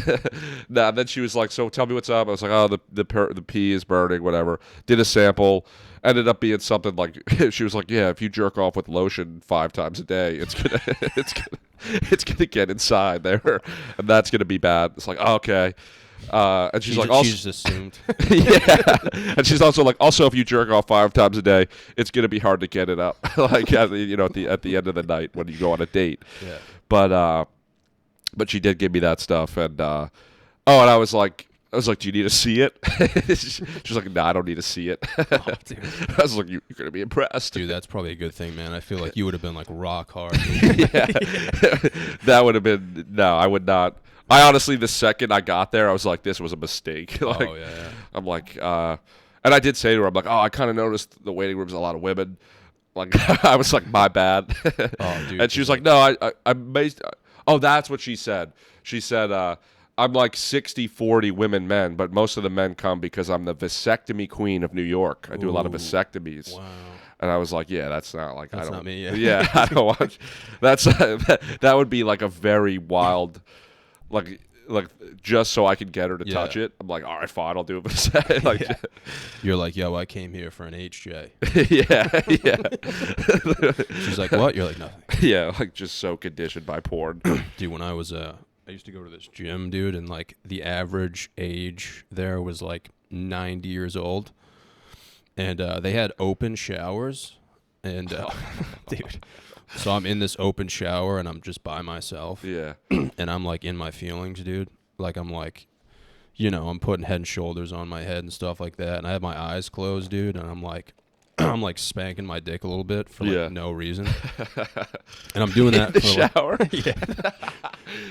Nah. Then she was like, "So tell me what's up." I was like, "Oh, the pee is burning, whatever." Did a sample. Ended up being something like she was like, "Yeah, if you jerk off with lotion 5 times a day, it's gonna get inside there, and that's gonna be bad." It's like, okay. And she's like,
she just assumed.
yeah. And she's also like, also, if you jerk off 5 times a day, it's gonna be hard to get it up, like at the end of the night when you go on a date.
Yeah.
But she did give me that stuff, and and I was like, do you need to see it? She's like, no, I don't need to see it.
Oh, dude.
I was like, you're gonna be impressed,
Dude, that's probably a good thing, man. I feel like you would have been like rock hard.
Yeah. That would have been no. I would not. I honestly, the second I got there, I was like, this was a mistake. Like,
Oh yeah.
I'm like, and I did say to her, I'm like, I kind of noticed the waiting room's a lot of women. Like, I was like, my bad.
Oh, dude,
And she was like, no, I'm amazed. Oh, that's what she said. She said, I'm like 60-40 women, men, but most of the men come because I'm the vasectomy queen of New York. I do a lot of
Ooh.
vasectomies.
Wow.
And I was like, yeah, that's not like,
That's
I don't.
not me, yeah.
Yeah, I don't want. That's that would be like a very wild, like just so I could get her to touch
Yeah.
it. I'm like, all right, fine, I'll do a vasectomy. Like,
Yeah. You're like, yo, I came here for an HJ.
yeah.
She's like, what? You're like, nothing.
Yeah, like just so conditioned by porn.
Dude, when I was I used to go to this gym, dude, and like the average age there was like 90 years old, and they had open showers, and dude, so I'm in this open shower and I'm just by myself,
Yeah.
and I'm like in my feelings, dude. Like I'm like, I'm putting Head and Shoulders on my head and stuff like that, and I have my eyes closed, dude, and I'm like. I'm like spanking my dick a little bit for like no reason, and I'm doing that
In the
for like,
shower.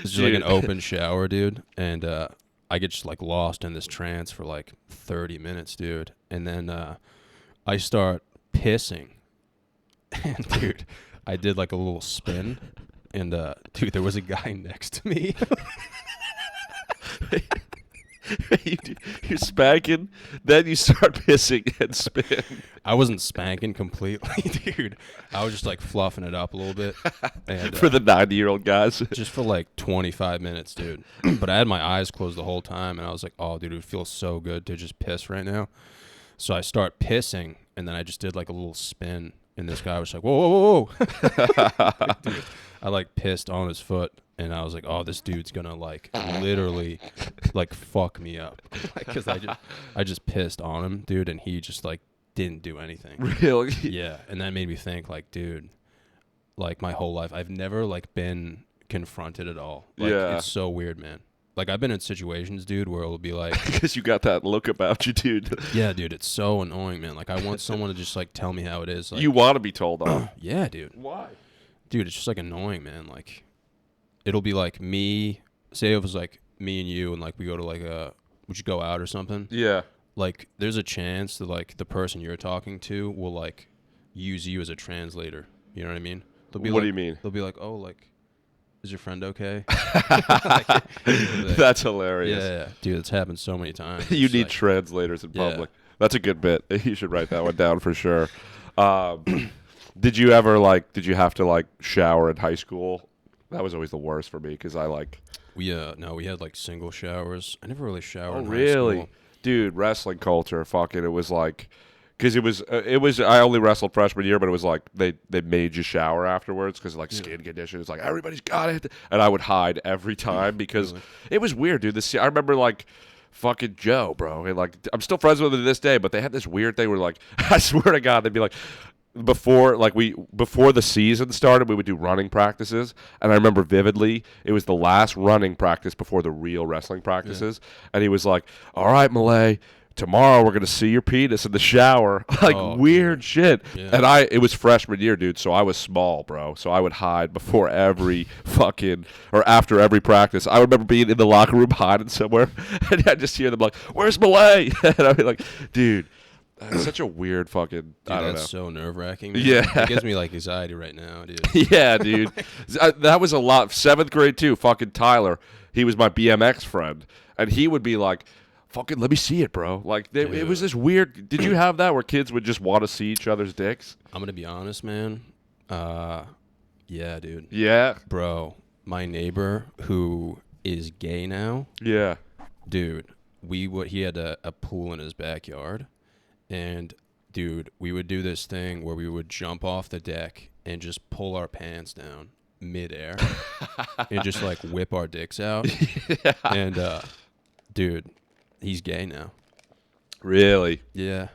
it's just like an open shower, dude, and I get just like lost in this trance for like 30 minutes, dude, and then I start pissing, and dude, I did like a little spin, and dude, there was a guy next to me.
You're spanking, then you start pissing and spin.
I wasn't spanking completely, dude. I was just like fluffing it up a little bit, and
For the 90-year-old guys.
just for like 25 minutes, dude. But I had my eyes closed the whole time, and I was like, oh, dude, it feels so good to just piss right now. So I start pissing, and then I just did like a little spin, and this guy was like, whoa, whoa, whoa, whoa. Dude, I like pissed on his foot, and I was like, oh, this dude's gonna like literally like fuck me up. Because I just pissed on him, dude, and he just like didn't do anything.
Really?
Yeah, and that made me think, like, dude, like my whole life, I've never like been confronted at all. Like,
Yeah.
it's so weird, man. Like I've been in situations, dude, where it'll be like,
Because you got that look about you, dude.
yeah, dude, it's so annoying, man. Like I want someone to just like tell me how it is. Like,
You want to be told off.
yeah, dude,
Why?
dude, it's just like annoying, man. Like it'll be like me. Say it was like me and you, and like we go to like would you go out or something?
Yeah.
Like there's a chance that like the person you're talking to will like use you as a translator. You know what I mean? They'll be
What
like,
do you mean?
They'll be like, oh, like, is your friend okay?
That's hilarious.
Yeah, dude, it's happened so many times.
You
It's
need
like,
translators in
Yeah.
public. That's a good bit. You should write that one down for sure. Did you ever did you have to like shower in high school? That was always the worst for me because I like.
we had like single showers. I never really showered.
Oh,
in high
really?
school.
Dude, wrestling culture, fucking, it was like, because it was, I only wrestled freshman year, but it was like, they made you shower afterwards because like skin conditions, like everybody's got it. And I would hide every time because
Really?
it was weird, dude. I remember like, fucking Joe, bro. And like, I'm still friends with him to this day, but they had this weird thing where like, I swear to God, they'd be like, before the season started, we would do running practices, and I remember vividly it was the last running practice before the real wrestling practices, and he was like, "All right, Millea, tomorrow we're gonna see your penis in the shower," like weird shit.
Yeah.
And it was freshman year, dude, so I was small, bro, so I would hide before every or after every practice. I remember being in the locker room hiding somewhere, and I'd just hear them like, "Where's Millea?" And I'd be like, "Dude." It's such a weird fucking.
Dude,
I don't know.
that's so nerve wracking.
Yeah.
It gives me like anxiety right now, dude.
Yeah, dude. That was a lot. 7th grade too. Fucking Tyler. He was my BMX friend, and he would be like, "Fucking, let me see it, bro." Like, it was this weird. Did you have that where kids would just want to see each other's dicks?
I'm gonna be honest, man. Yeah, dude.
Yeah.
Bro, my neighbor who is gay now,
Yeah.
dude. He had a pool in his backyard, and dude, we would do this thing where we would jump off the deck and just pull our pants down midair and just like whip our dicks out.
Yeah.
And dude, he's gay now.
Really?
Yeah.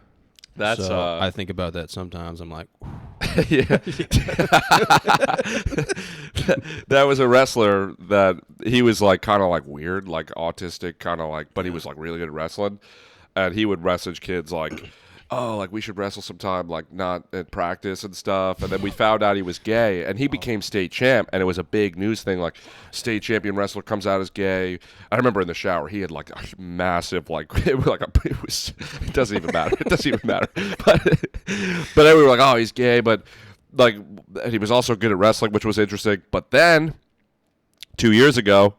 That's
so I think about that sometimes. I'm like,
yeah. That was a wrestler that he was like kind of like weird, like autistic, kind of like, but he was like really good at wrestling, and he would message kids like, "Oh, like we should wrestle sometime, like not at practice and stuff." And then we found out he was gay, and he became state champ, and it was a big news thing. Like, state champion wrestler comes out as gay. I remember in the shower, he had like a massive, like it was like it doesn't even matter. It doesn't even matter. But then we were like, "Oh, he's gay," but like he was also good at wrestling, which was interesting. But then 2 years ago,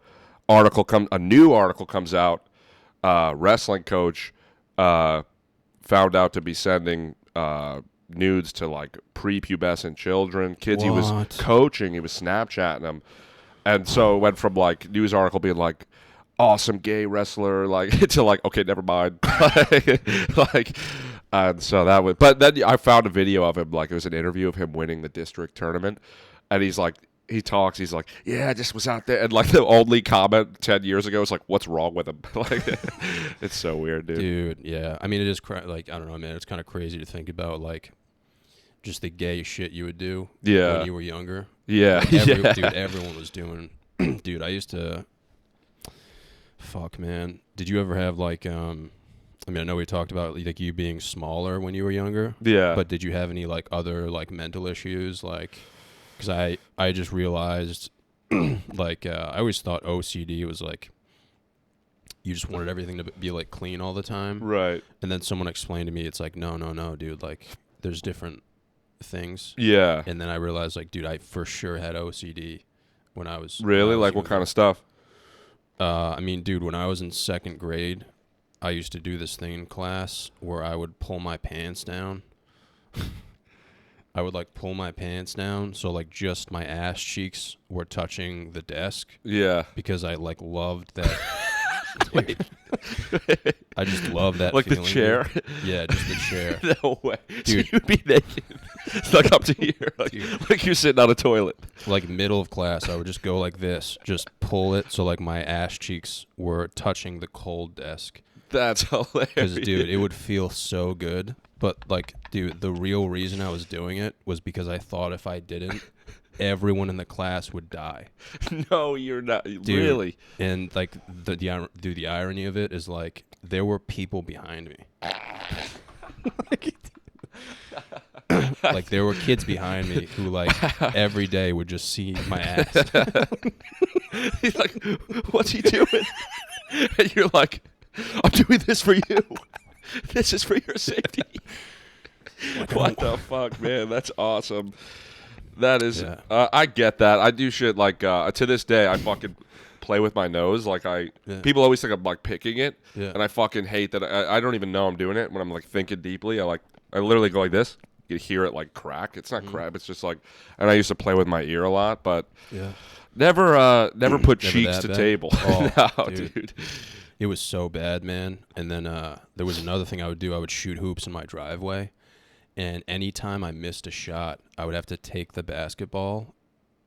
a new article comes out. Wrestling coach. Found out to be sending nudes to like prepubescent children, kids. He was coaching, he was Snapchatting them, and so it went from like news article being like awesome gay wrestler like to like okay, never mind. Like, and so that was. But then I found a video of him, like it was an interview of him winning the district tournament, and he's like. He talks. He's like, "Yeah, I just was out there," and like the only comment 10 years ago was like, "What's wrong with him?" Like, it's so weird, dude.
dude, yeah. I mean, it is like I don't know, man. It's kind of crazy to think about, like just the gay shit you would do when you were younger.
Yeah,
like dude, everyone was doing. Dude, I used to. Fuck, man. Did you ever have like I mean, I know we talked about like you being smaller when you were younger.
Yeah.
But did you have any like other like mental issues like? Because I just realized, like, I always thought OCD was, like, you just wanted everything to be, like, clean all the time.
Right.
And then someone explained to me, it's like, no, dude, like, there's different things.
Yeah.
And then I realized, like, dude, I for sure had OCD when I was...
Really? Like, what kind of stuff?
I mean, dude, when I was in 2nd grade, I used to do this thing in class where I would pull my pants down. I would like pull my pants down so like just my ass cheeks were touching the desk.
Yeah.
Because I like loved that. Wait. I just love that
like
feeling.
The chair?
Dude. Yeah, just the chair.
No way.
Dude.
So you'd be naked. Like up to here. Like you're sitting on a toilet.
Like middle of class, I would just go like this. Just pull it so like my ass cheeks were touching the cold desk.
That's hilarious.
Because, dude, it would feel so good. But, like, dude, the real reason I was doing it was because I thought if I didn't, everyone in the class would die.
No, you're not.
Dude,
really?
And, like, the irony of it is, like, there were people behind me. Like, there were kids behind me who, like, every day would just see my ass.
He's like, what's he doing? And you're like, I'm doing this for you. This is for your safety. What the fuck, man? That's awesome. That is,
yeah.
I get that. I do shit like, to this day, I fucking play with my nose. Like, people always think I'm like picking it.
Yeah.
And I fucking hate that. I don't even know I'm doing it when I'm like thinking deeply. I literally go like this. You hear it like crack. It's not crack. It's just like, and I used to play with my ear a lot, but never put cheeks to table.
Oh,
no, dude.
It was so bad, man. And then there was another thing I would do. I would shoot hoops in my driveway. And anytime I missed a shot, I would have to take the basketball,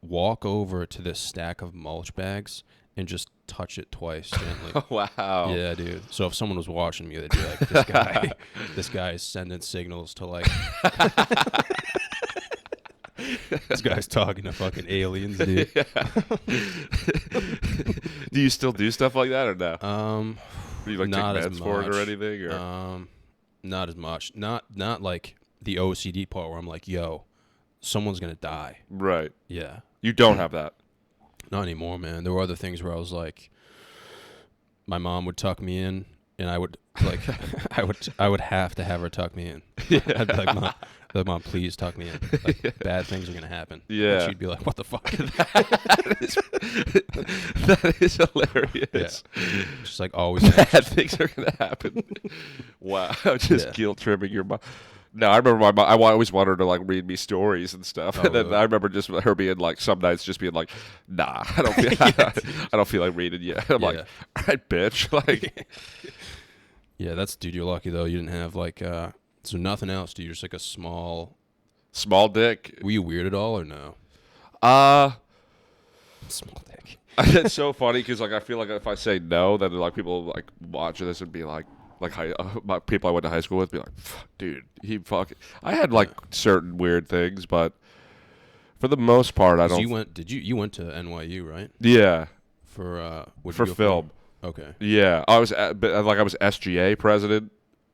walk over to this stack of mulch bags, and just touch it twice gently.
Wow.
Yeah, dude. So if someone was watching me, they'd be like, this guy is sending signals to like... This guy's talking to fucking aliens, dude.
Do you still do stuff like that or no? Do you like take
not as
meds for it or
much.
anything? Or?
Not as much. Not like the OCD part where I'm like, yo, someone's gonna die.
Right.
Yeah.
You don't have that.
Not anymore, man. There were other things where I was like, my mom would tuck me in and I would like, I would have to have her tuck me in. I'd be like, Mom, please tuck me in. Like, bad things are gonna happen.
Yeah.
And she'd be like, what the fuck?
That is hilarious.
Yeah. Just like always.
Bad things are gonna happen. Wow, just
Yeah.
guilt tripping your mom. No, I remember my mom. I always wanted her to like read me stories and stuff.
Oh,
And then
really?
I remember just her being like, some nights just being like, "Nah, I don't feel, I don't feel like reading yet." I'm like,
Yeah.
"All right, bitch." Like,
Yeah, dude. You're lucky though. You didn't have like so nothing else, dude. You're just like a small.
small dick.
Were you weird at all or no? Small dick.
It's so funny because like I feel like if I say no, then like people like watch this and be like my people I went to high school with be like, dude, he fucking. I had like certain weird things, but for the most part, I don't.
You went? You went to NYU, right?
Yeah,
For what
for film.
Okay.
Yeah, I was I was SGA president,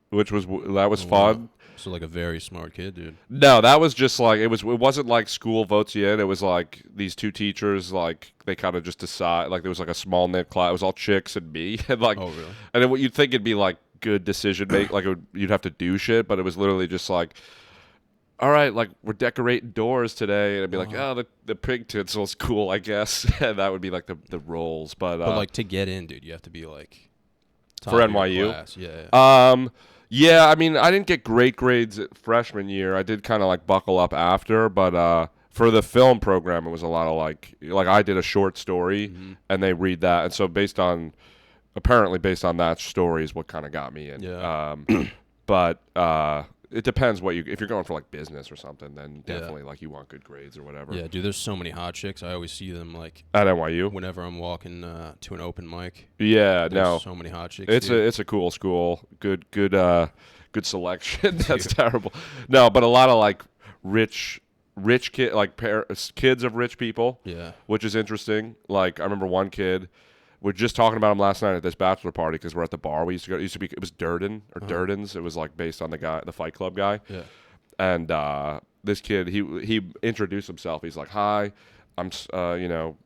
which was that was
Oh,
fun.
wow. So like a very smart kid, dude.
No, that was just like it wasn't like school votes you in. It was like these two teachers like they kind of just decide like there was like a small knit class. It was all chicks and me and like
Oh, really?
and then what you'd think it'd be like good decision make like you'd have to do shit, but it was literally just like, all right, like we're decorating doors today, and I'd be like, oh, the pig tinsel's cool, I guess, and that would be like the roles. But
like to get in, dude, you have to be like top
for
of your
NYU?
class. Yeah.
Yeah, I mean, I didn't get great grades at freshman year. I did kind of like buckle up after, but for the film program, it was a lot of like I did a short story, and they read that, and so apparently based on that story is what kind of got me in.
Yeah.
But it depends if you're going for like business or something, then definitely like you want good grades or whatever.
Yeah, dude. There's so many hot chicks. I always see them like
At NYU.
whenever I'm walking to an open mic.
Yeah,
There's
no,
so many hot chicks.
it's
dude.
a cool school. Good selection. That's terrible. No, but a lot of like rich kid kids of rich people.
Yeah.
Which is interesting. Like I remember one kid. We're just talking about him last night at this bachelor party because we're at the bar. We used to go. It was Durden or Durden's. It was like based on the Fight Club guy.
Yeah.
And this kid, he introduced himself. He's like, "Hi, I'm so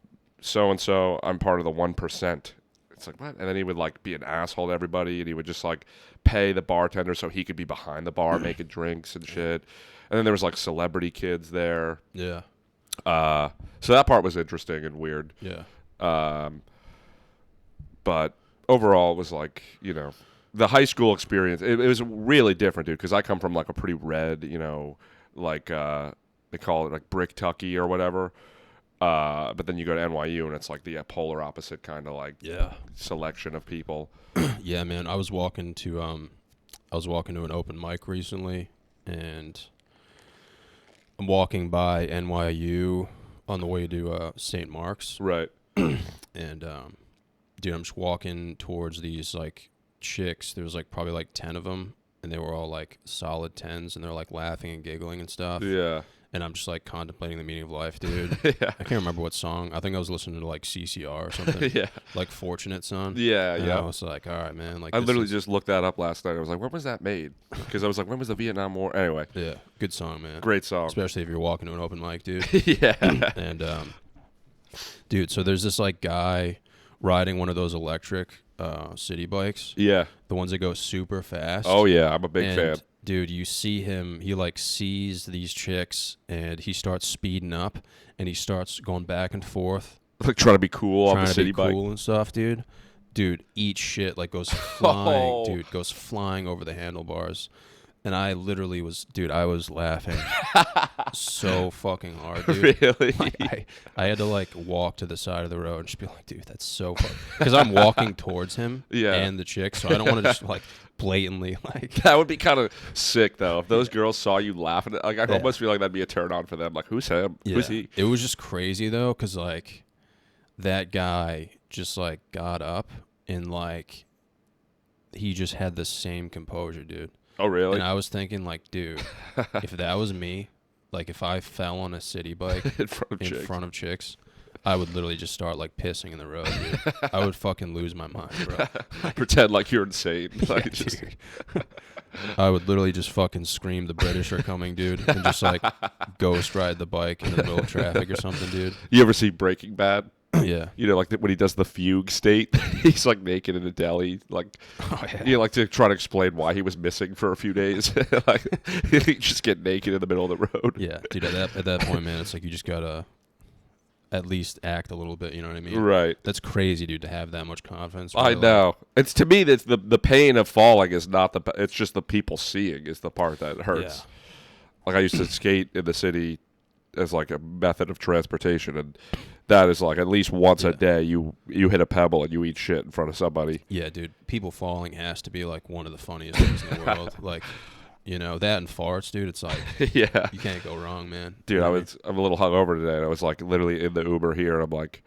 and so. I'm part of the 1%." It's like, what? And then he would like be an asshole to everybody, and he would just like pay the bartender so he could be behind the bar making drinks and shit. And then there was like celebrity kids there.
Yeah.
So that part was interesting and weird.
Yeah.
But overall, it was like, the high school experience, it was really different, dude, because I come from like a pretty red, like they call it like brick tucky or whatever. But then you go to NYU and it's like the polar opposite kind of like selection of people.
Yeah, man. I was walking to an open mic recently, and I'm walking by NYU on the way to St. Mark's.
Right.
And dude, I'm just walking towards these like chicks. There was like probably like 10 of them, and they were all like solid 10s, and they're like laughing and giggling and stuff.
Yeah.
And I'm just like contemplating the meaning of life, dude.
Yeah.
I can't remember what song. I think I was listening to like CCR or something.
Yeah.
Like Fortunate Son.
Yeah,
And
yeah.
I was like, all right, man. Like
I
this
literally
is-
just looked that up last night. I was like, when was that made? Because I was like, when was the Vietnam War? Anyway,
Yeah, good song, man.
great song.
Especially if you're walking to an open mic, dude.
Yeah.
And dude, so there's this like guy riding one of those electric city bikes,
Yeah.
the ones that go super fast.
Oh, yeah. I'm a big
And,
fan.
dude, you see him, he like sees these chicks, and he starts speeding up, and he starts going back and forth,
Like trying to be cool on
trying
the
to
city
be
bike.
cool and stuff, dude. Dude, eat shit, like goes flying,
Oh.
dude, goes flying over the handlebars. And I literally I was laughing so fucking hard, dude.
Really?
Like, I had to like walk to the side of the road and just be like, dude, that's so funny. Because I'm walking towards him and the chick, so I don't want to just like blatantly like.
That would be kind of sick, though. If those girls saw you laughing, like I almost feel like that'd be a turn on for them. Like, who's him?
Yeah.
Who's he?
It was just crazy though, because like that guy just like got up and like he just had the same composure, dude.
Oh, really?
And I was thinking, like, dude, if that was me, like, if I fell on a city bike
In front of chicks.
front of chicks, I would literally just start, like, pissing in the road, dude. I would fucking lose my mind, bro.
Pretend like you're insane. Like,
Yeah,
just,
dude. I would literally just fucking scream, the British are coming, dude, and just, like, ghost ride the bike in the middle of traffic or something, dude.
you ever see Breaking Bad?
Yeah.
You know, like when he does the fugue state, he's like naked in a deli, like like to try to explain why he was missing for a few days. Like he just get naked in the middle of the road.
Yeah, dude. At that point, man, it's like you just gotta at least act a little bit. You know what I mean?
Right.
That's crazy, dude, to have that much confidence.
I
really,
know. It's to me that's the pain of falling is not the. It's just the people seeing is the part that hurts.
Yeah.
Like I used to skate in the city as like a method of transportation, and that is like at least once a day you hit a pebble and you eat shit in front of somebody.
Yeah, dude. People falling has to be like one of the funniest things in the world. Like, you know, that and farts, dude. It's like,
Yeah.
you can't go wrong, man.
Dude, I'm a little hungover today, and I was like literally in the Uber here, and I'm like,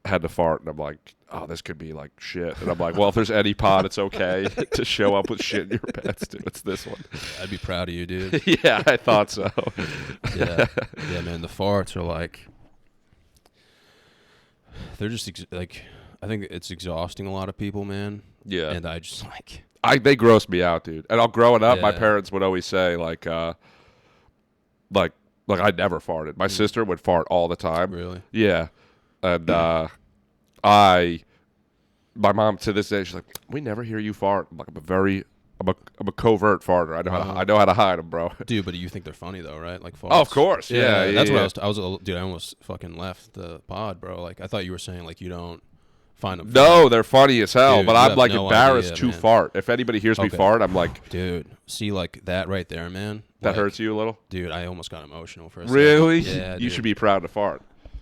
had to fart, and I'm like, oh, this could be like shit, and I'm like, well, if there's any pod, it's okay to show up with shit in your pants, dude. It's this one.
Yeah, I'd be proud of you, dude.
Yeah, I thought so.
Yeah, man. The farts are like, they're just like, I think it's exhausting a lot of people, man.
Yeah,
and I just like.
They gross me out, dude. And growing up, my
Yeah.
parents would always say like I never farted. My sister would fart all the time.
Really?
Yeah, and my mom to this day, she's like, we never hear you fart. I'm like, I'm a covert farter. I know how to hide them, bro.
Dude, but you think they're funny though, right? Like farts.
Oh, of course. Yeah,
That's
yeah.
what I was. Dude, I almost fucking left the pod, bro. Like I thought you were saying like you don't find them.
No, they're funny as hell,
Dude,
but
you
I'm
have
like
no
embarrassed
idea,
to
man.
fart. If anybody hears me
Okay.
fart, I'm like,
Dude, see like that right there, man.
that
Like,
hurts you a little.
Dude, I almost got emotional for a second.
Really?
Yeah.
You
dude.
should be proud to fart.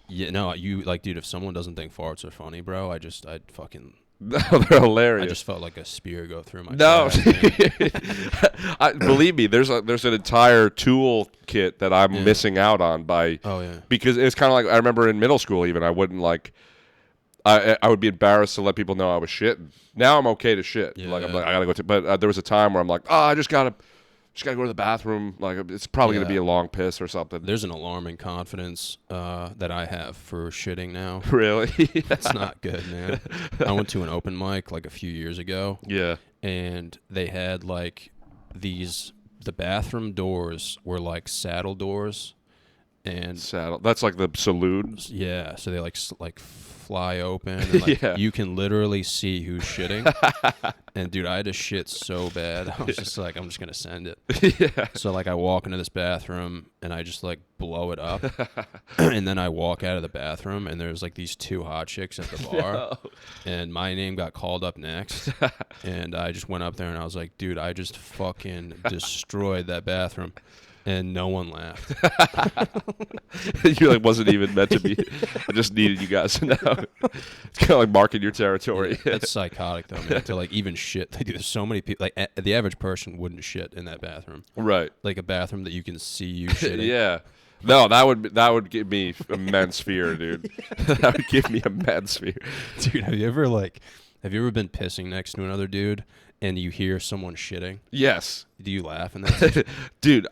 Yeah, no, you like, dude. If someone doesn't think farts are funny, bro, I'd fucking.
No, they're hilarious.
I just felt like a spear go through my.
No,
chest, man.
believe me, there's an entire tool kit that I'm missing out on by.
Oh yeah.
Because it's kind of like I remember in middle school, even I wouldn't like. I would be embarrassed to let people know I was shitting. Now I'm okay to shit.
Yeah.
Like I'm like I gotta go to, but there was a time where I'm like, oh, I just gotta go to the bathroom. Like it's probably gonna be a long piss or something.
There's an alarming confidence that I have for shitting now.
Really?
It's not good, man. I went to an open mic like a few years ago.
Yeah.
And they had like the bathroom doors were like saddle doors, and
Saddle. That's like the saloon.
yeah, so they like fly open, and like you can literally see who's shitting. And dude, I had to shit so bad. I was just like, I'm just gonna send it.
Yeah.
So like I walk into this bathroom and I just like blow it up, and then I walk out of the bathroom and there's like these two hot chicks at the bar, and my name got called up next, and I just went up there and I was like, dude, I just fucking destroyed that bathroom. And no one laughed.
You like wasn't even meant to be. I just needed you guys to know. It's kind of like marking your territory.
That's psychotic, though, man. To like even shit. Like, there's so many people. Like the average person wouldn't shit in that bathroom.
Right.
Like a bathroom that you can see you shitting.
Yeah. No, that would give me immense fear, dude. That would give me immense fear.
Dude, have you ever been pissing next to another dude and you hear someone shitting?
Yes.
Do you laugh in that situation?
Dude,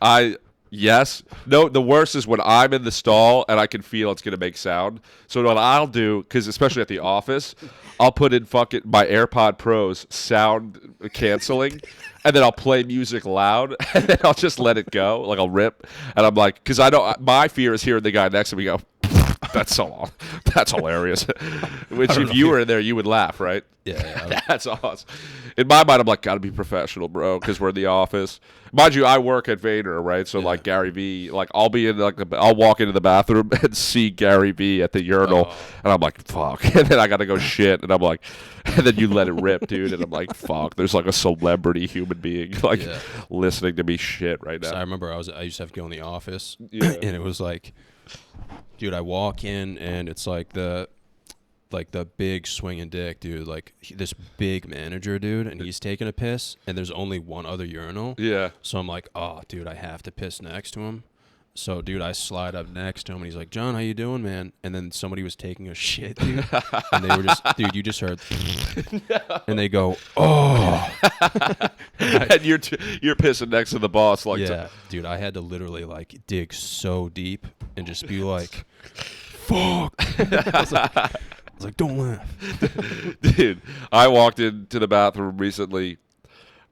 yes. No, the worst is when I'm in the stall and I can feel it's going to make sound. So what I'll do, because especially at the office, I'll put in fucking my AirPod Pros sound canceling, and then I'll play music loud, and then I'll just let it go. Like I'll rip. And I'm like, because I know my fear is hearing the guy next to me go, that's so long. That's hilarious. Which if you were in there, you would laugh, right?
Yeah.
That's awesome. In my mind, I'm like, gotta be professional, bro, because we're in the office. Mind you, I work at Vayner, right? So like Gary Vee, like I'll be in like I'll walk into the bathroom and see Gary Vee at the urinal, and I'm like, fuck. And then I gotta go shit, and I'm like, and then you let it rip, dude, and I'm like, fuck. There's like a celebrity human being like listening to me shit right now.
So I remember I used to have to go in the office,
Yeah.
and it was like, dude, I walk in and it's like the big swinging dick, dude, like this big manager, dude, and he's taking a piss, and there's only one other urinal.
Yeah.
So I'm like, oh, dude, I have to piss next to him. So, dude, I slide up next to him, and he's like, John, how you doing, man? And then somebody was taking a shit, dude, and they were just, dude, you just heard, and they go, oh.
And you're pissing next to the boss, like,
yeah, dude, I had to literally like dig so deep and just be like, fuck. I was like, don't laugh.
dude, I walked into the bathroom recently,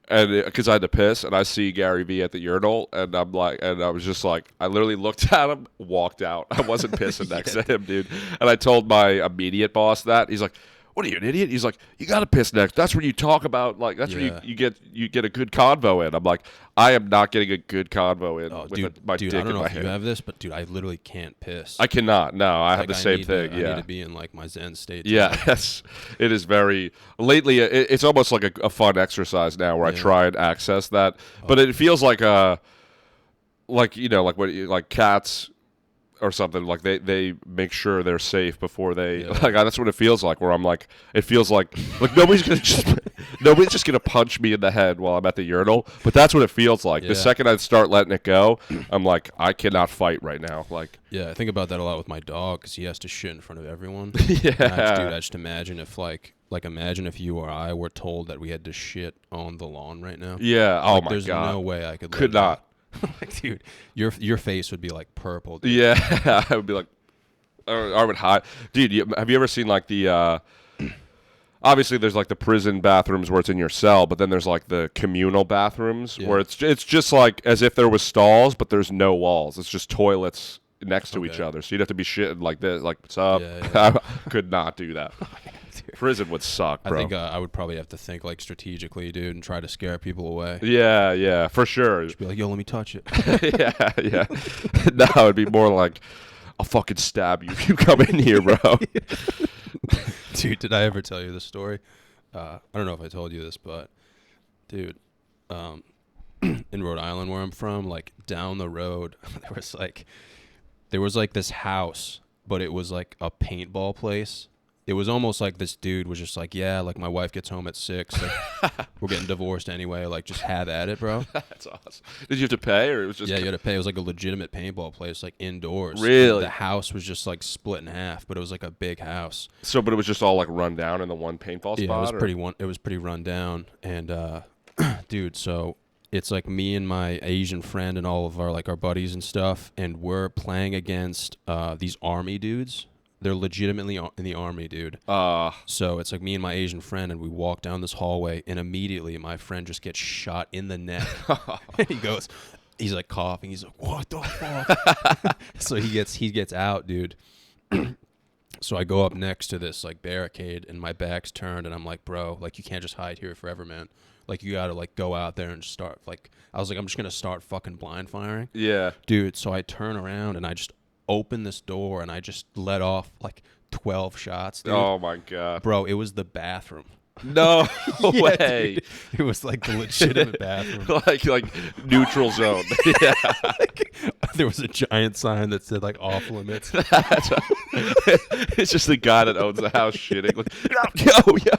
and because I had to piss, and I see Gary Vee at the urinal, and I'm like, and I was just like, I literally looked at him, walked out. I wasn't pissing next to him, dude. And I told my immediate boss that. He's like, "What are you, an idiot?" He's like, "You got to piss next. That's when you talk about like that's when you get a good convo in." I'm like, I am not getting a good convo in with my dick
I don't
in
know
my
if you
hand.
have this, but dude, I literally can't piss.
I cannot. No, I have
Like,
the same
need
thing.
I
Yeah.
need to be in like my Zen state.
Yeah, yes, it is very. Lately, it's almost like a fun exercise now, where I try and access that. But it feels like like like cats or something. Like they make sure they're safe before they. Like that's what it feels like. Where I'm like, it feels like nobody's just gonna punch me in the head while I'm at the urinal. But that's what it feels like. The second I start letting it go, I'm like, I cannot fight right now. Like.
Yeah, I think about that a lot with my dog because he has to shit in front of everyone.
Yeah,
Dude, I just imagine if imagine if you or I were told that we had to shit on the lawn right now. Yeah.
Oh my
There's
god.
no way I could.
Could not.
Like, dude, your face would be like purple. Dude.
Yeah, I would be like, I would hide. Dude, have you ever seen like the? Obviously, there's like the prison bathrooms where it's in your cell, but then there's like the communal bathrooms where it's just like as if there was stalls, but there's no walls. It's just toilets next to each other, so you'd have to be shitting like this, like what's up? I could not do that. Prison would suck, bro.
I think I would probably have to think like strategically, dude, and try to scare people away.
Yeah, for sure.
Just be like, yo, let me touch it.
yeah. No, it'd be more like, I'll fucking stab you if you come in here, bro.
Dude, did I ever tell you this story? I don't know if I told you this, but dude, in Rhode Island where I'm from, like down the road, there was like this house, but it was like a paintball place. It was almost like this dude was just like, yeah, like my wife gets home at 6. Like, we're getting divorced anyway. Like, just have at it, bro.
That's awesome. Did you have to pay, or it was just?
Yeah, you had to pay. It was like a legitimate paintball place, like indoors.
Really?
The house was just like split in half, but it was like a big house.
So, but it was just all like run down in the one paintball spot.
Yeah, it was pretty run down, and dude, so it's like me and my Asian friend and all of our like our buddies and stuff, and we're playing against these army dudes. They're legitimately in the army, dude. So it's like me and my Asian friend, and we walk down this hallway, and immediately my friend just gets shot in the neck. He's like coughing. He's like, what the fuck? So he gets out, dude. So I go up next to this like barricade, and my back's turned, and I'm like, bro, like you can't just hide here forever, man. Like you gotta like go out there and start. Like I was like, I'm just gonna start fucking blind firing.
Yeah,
dude. So I turn around and I just open this door and I just let off like 12 shots, dude.
Oh my god,
bro, it was the bathroom.
No way.
Dude. It was like the legitimate bathroom.
like neutral zone. Yeah.
There was a giant sign that said like off limits.
It's just the guy that owns the house shitting. Like, yo.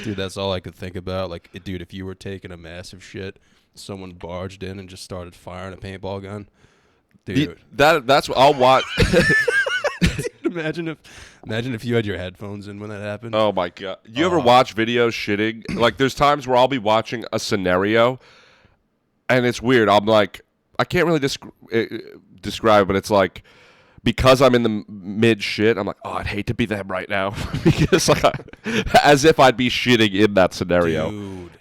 Dude, that's all I could think about. Like, dude, if you were taking a massive shit, someone barged in and just started firing a paintball gun. Dude,
that's what I'll watch.
Imagine if you had your headphones in when that happened.
Oh my god! You ever watch videos shitting? Like, there's times where I'll be watching a scenario, and it's weird. I'm like, I can't really describe, but it's like because I'm in the mid shit. I'm like, oh, I'd hate to be them right now, because like, as if I'd be shitting in that scenario.
Dude.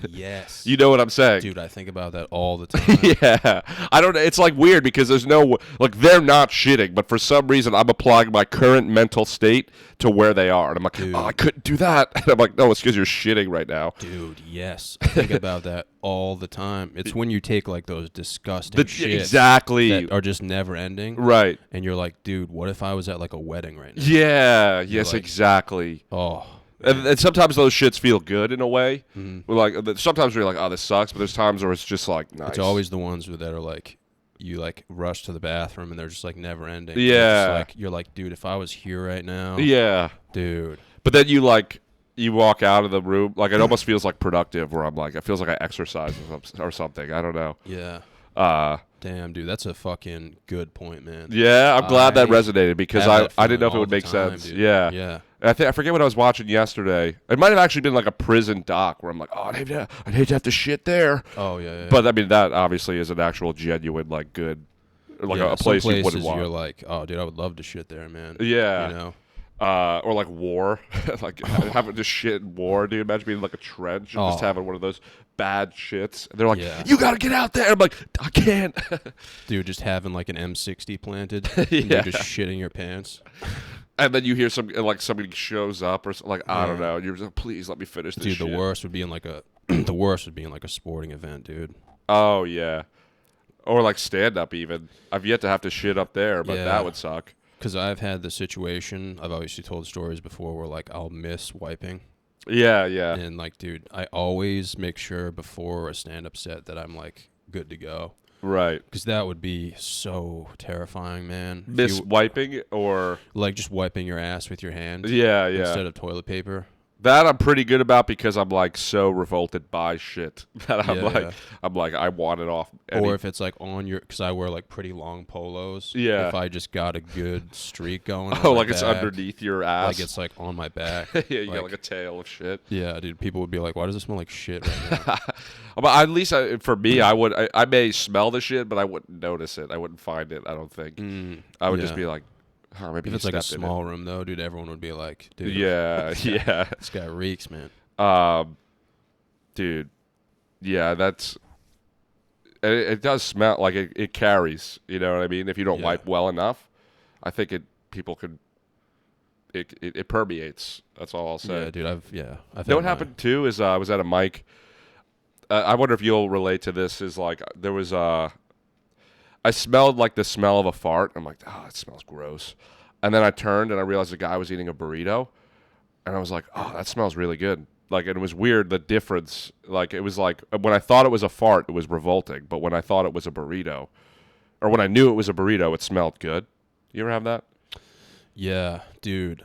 Yes.
You know what I'm saying?
Dude, I think about that all the time.
Yeah. I don't. It's like weird because there's no, like, they're not shitting, but for some reason I'm applying my current mental state to where they are. And I'm like,
dude,
oh, I couldn't do that. And I'm like, no, it's because you're shitting right now.
Dude, yes. I think about that all the time. It's when you take like those disgusting shits
exactly
that are just never ending.
Right.
And you're like, dude, what if I was at like a wedding right now?
Yeah. Yes,
like,
exactly.
Oh.
And sometimes those shits feel good in a way.
Mm-hmm.
Like, sometimes you're like, oh, this sucks. But there's times where it's just like, nice.
It's always the ones that are like, you like rush to the bathroom and they're just like never ending.
Yeah.
You're like, dude, if I was here right now.
Yeah.
Dude.
But then you walk out of the room. Like, it almost feels like productive where I'm like, it feels like I exercise or something. I don't know.
Yeah. Damn, dude, that's a fucking good point, man.
Yeah, I'm glad that resonated because I didn't know if it would make sense.
Dude.
Yeah.
Yeah.
I forget what I was watching yesterday. It might have actually been like a prison doc where I'm like, oh, I'd hate to have to shit there.
Oh, yeah.
But I mean, that obviously is an actual genuine, like, good, like a place you wouldn't want.
You're like, oh, dude, I would love to shit there, man.
Yeah.
You know?
Or like war, like having to shit in war, dude. Imagine being in like a trench and just having one of those bad shits. And they're like, you gotta get out there. I'm like, I can't.
Dude, just having like an M60 planted.
Yeah.
And you're just shitting your pants.
And then you hear somebody shows up or like I don't know. And you're just like, please let me finish this.
Dude,
shit.
the worst would be in like a the worst would be in like a sporting event, dude.
Oh yeah, or like stand up even. I've yet to have to shit up there, but
Yeah.
that would suck.
Because I've had the situation, I've obviously told stories before where like I'll miss wiping.
Yeah, yeah.
And like, dude, I always make sure before a stand-up set that I'm like good to go.
Right.
Because that would be so terrifying, man. If
Miss
you-
wiping or
like just wiping your ass with your hand.
yeah, yeah.
Instead of toilet paper.
That I'm pretty good about because I'm like so revolted by shit that
Yeah.
I'm like I want it off.
Or if it's like on your, because I wear like pretty long polos.
Yeah.
If I just got a good streak going. on
oh,
my
like it's
back,
underneath your ass.
Like it's like on my back.
yeah, you got like a tail of shit.
Yeah, dude. People would be like, "Why does it smell like shit right now?"
But at least for me, I may smell the shit, but I wouldn't notice it. I wouldn't find it. I don't think. I would just
yeah.
be like, oh, maybe
If
he
it's like a
stepped in it.
small room though, dude, everyone would be like, "Dude,
Yeah, yeah.
this guy reeks, man."
Dude, yeah, that's. It does smell like it carries. You know what I mean? If you don't
Yeah.
wipe well enough, I think people could. It permeates. That's all I'll say.
Yeah, dude. I've
You know
had
what
my-
happened too is I was at a mic. I wonder if you'll relate to this. Is like there was I smelled like the smell of a fart. I'm like, oh, it smells gross. And then I turned and I realized the guy was eating a burrito, and I was like, oh, that smells really good. Like, and it was weird the difference. Like, it was like when I thought it was a fart, it was revolting. But when I thought it was a burrito, or when I knew it was a burrito, it smelled good. You ever have that?
Yeah, dude.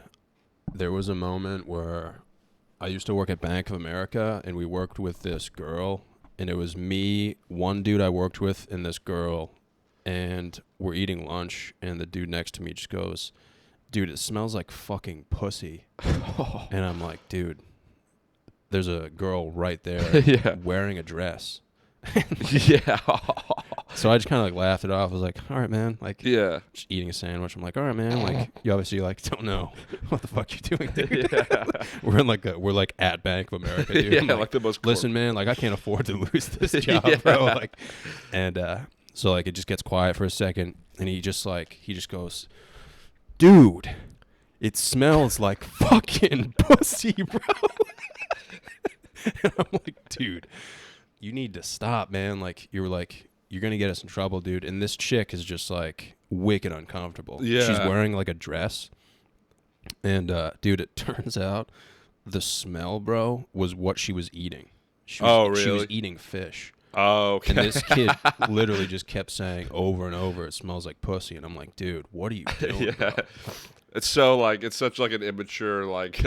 There was a moment where I used to work at Bank of America, and we worked with this girl, and it was me, one dude I worked with, and this girl, and we're eating lunch, and the dude next to me just goes, "Dude, it smells like fucking pussy." And I'm like, dude, there's a girl right there
Yeah.
wearing a dress.
Yeah.
So I just kind of like laughed it off. I was like, all right, man. Like,
Yeah.
just eating a sandwich. I'm like, all right, man. Like, you obviously like don't know what the fuck you're doing, dude.
Yeah.
we're like at Bank of America, dude.
Yeah,
I'm
like the most.
listen, man. Like, I can't afford to lose this job,
Yeah.
bro. Like, and so like it just gets quiet for a second, and he just goes, dude, it smells like fucking pussy, bro. And I'm like, dude, you need to stop, man. Like, you're gonna get us in trouble, dude. And this chick is just like wicked uncomfortable.
Yeah.
She's wearing like a dress. And dude, it turns out the smell, bro, was what she was eating. She was
really?
eating fish.
Oh, okay.
And this kid literally just kept saying over and over, "It smells like pussy." And I'm like, dude, what are you doing,
Yeah.
bro?
It's so like it's such like an immature like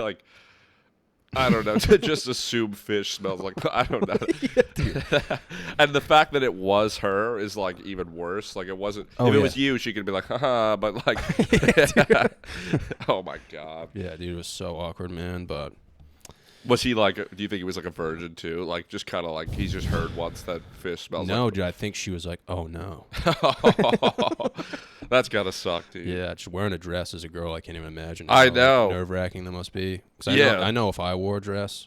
I don't know to just assume fish smells like I don't know. And the fact that it was her is like even worse. Like it wasn't.
Oh,
if it
yeah.
was you, she could be like, haha. But like, oh my god.
Yeah, dude, it was so awkward, man. But
Was he like? Do you think he was like a virgin too? Like just kind of like he's just heard once that fish smells.
no,
like
dude, I think she was like, oh no.
That's gotta suck, dude.
Yeah, just wearing a dress as a girl, I can't even imagine.
I know.
Nerve wracking that must be. 'Cause
Yeah.
I know if I wore a dress,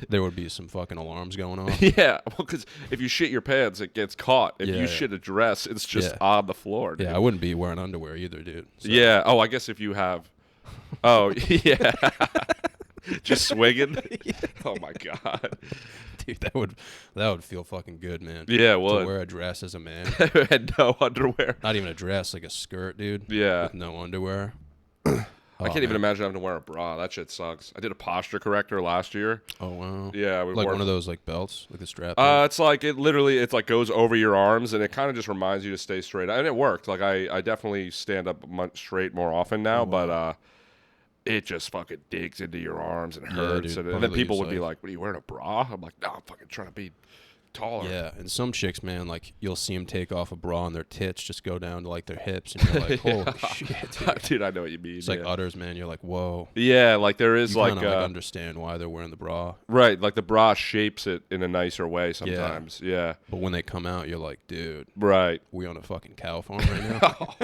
there would be some fucking alarms going off.
Yeah, well, because if you shit your pants, it gets caught. If
Yeah,
you
yeah.
shit a dress, it's just
Yeah.
on the floor. Dude.
Yeah, I wouldn't be wearing underwear either, dude. So,
Yeah. Oh, I guess if you have. Oh, yeah. Just swinging. Oh my god.
dude, that would feel fucking good, man.
Yeah, it
To
would.
wear a dress as a man,
And no underwear.
not even a dress, like a skirt, dude.
Yeah.
with no underwear.
I can't even imagine having to wear a bra. That shit sucks. I did a posture corrector last year.
Oh wow.
Yeah, we
like
wore.
one of those like belts, like the strap.
It's like it's like goes over your arms, and it kind of just reminds you to stay straight. And it worked. Like I definitely stand up straight more often now, but it just fucking digs into your arms and hurts.
dude,
and then
partly
people
it's
would be
like-
like, "What are you wearing a bra?" I'm like, "No, I'm fucking trying to be taller."
Yeah, and some chicks, man, like you'll see them take off a bra and their tits just go down to like their hips, and you're like, holy shit, dude.
Dude, I know what you mean.
It's like
yeah.
udders, man. You're like, whoa.
Yeah, like there is
You
like,
kind of understand why they're wearing the bra,
right, like the bra shapes it in a nicer way sometimes. Yeah.
but when they come out, you're like, dude,
Right.
we on a fucking cow farm right now.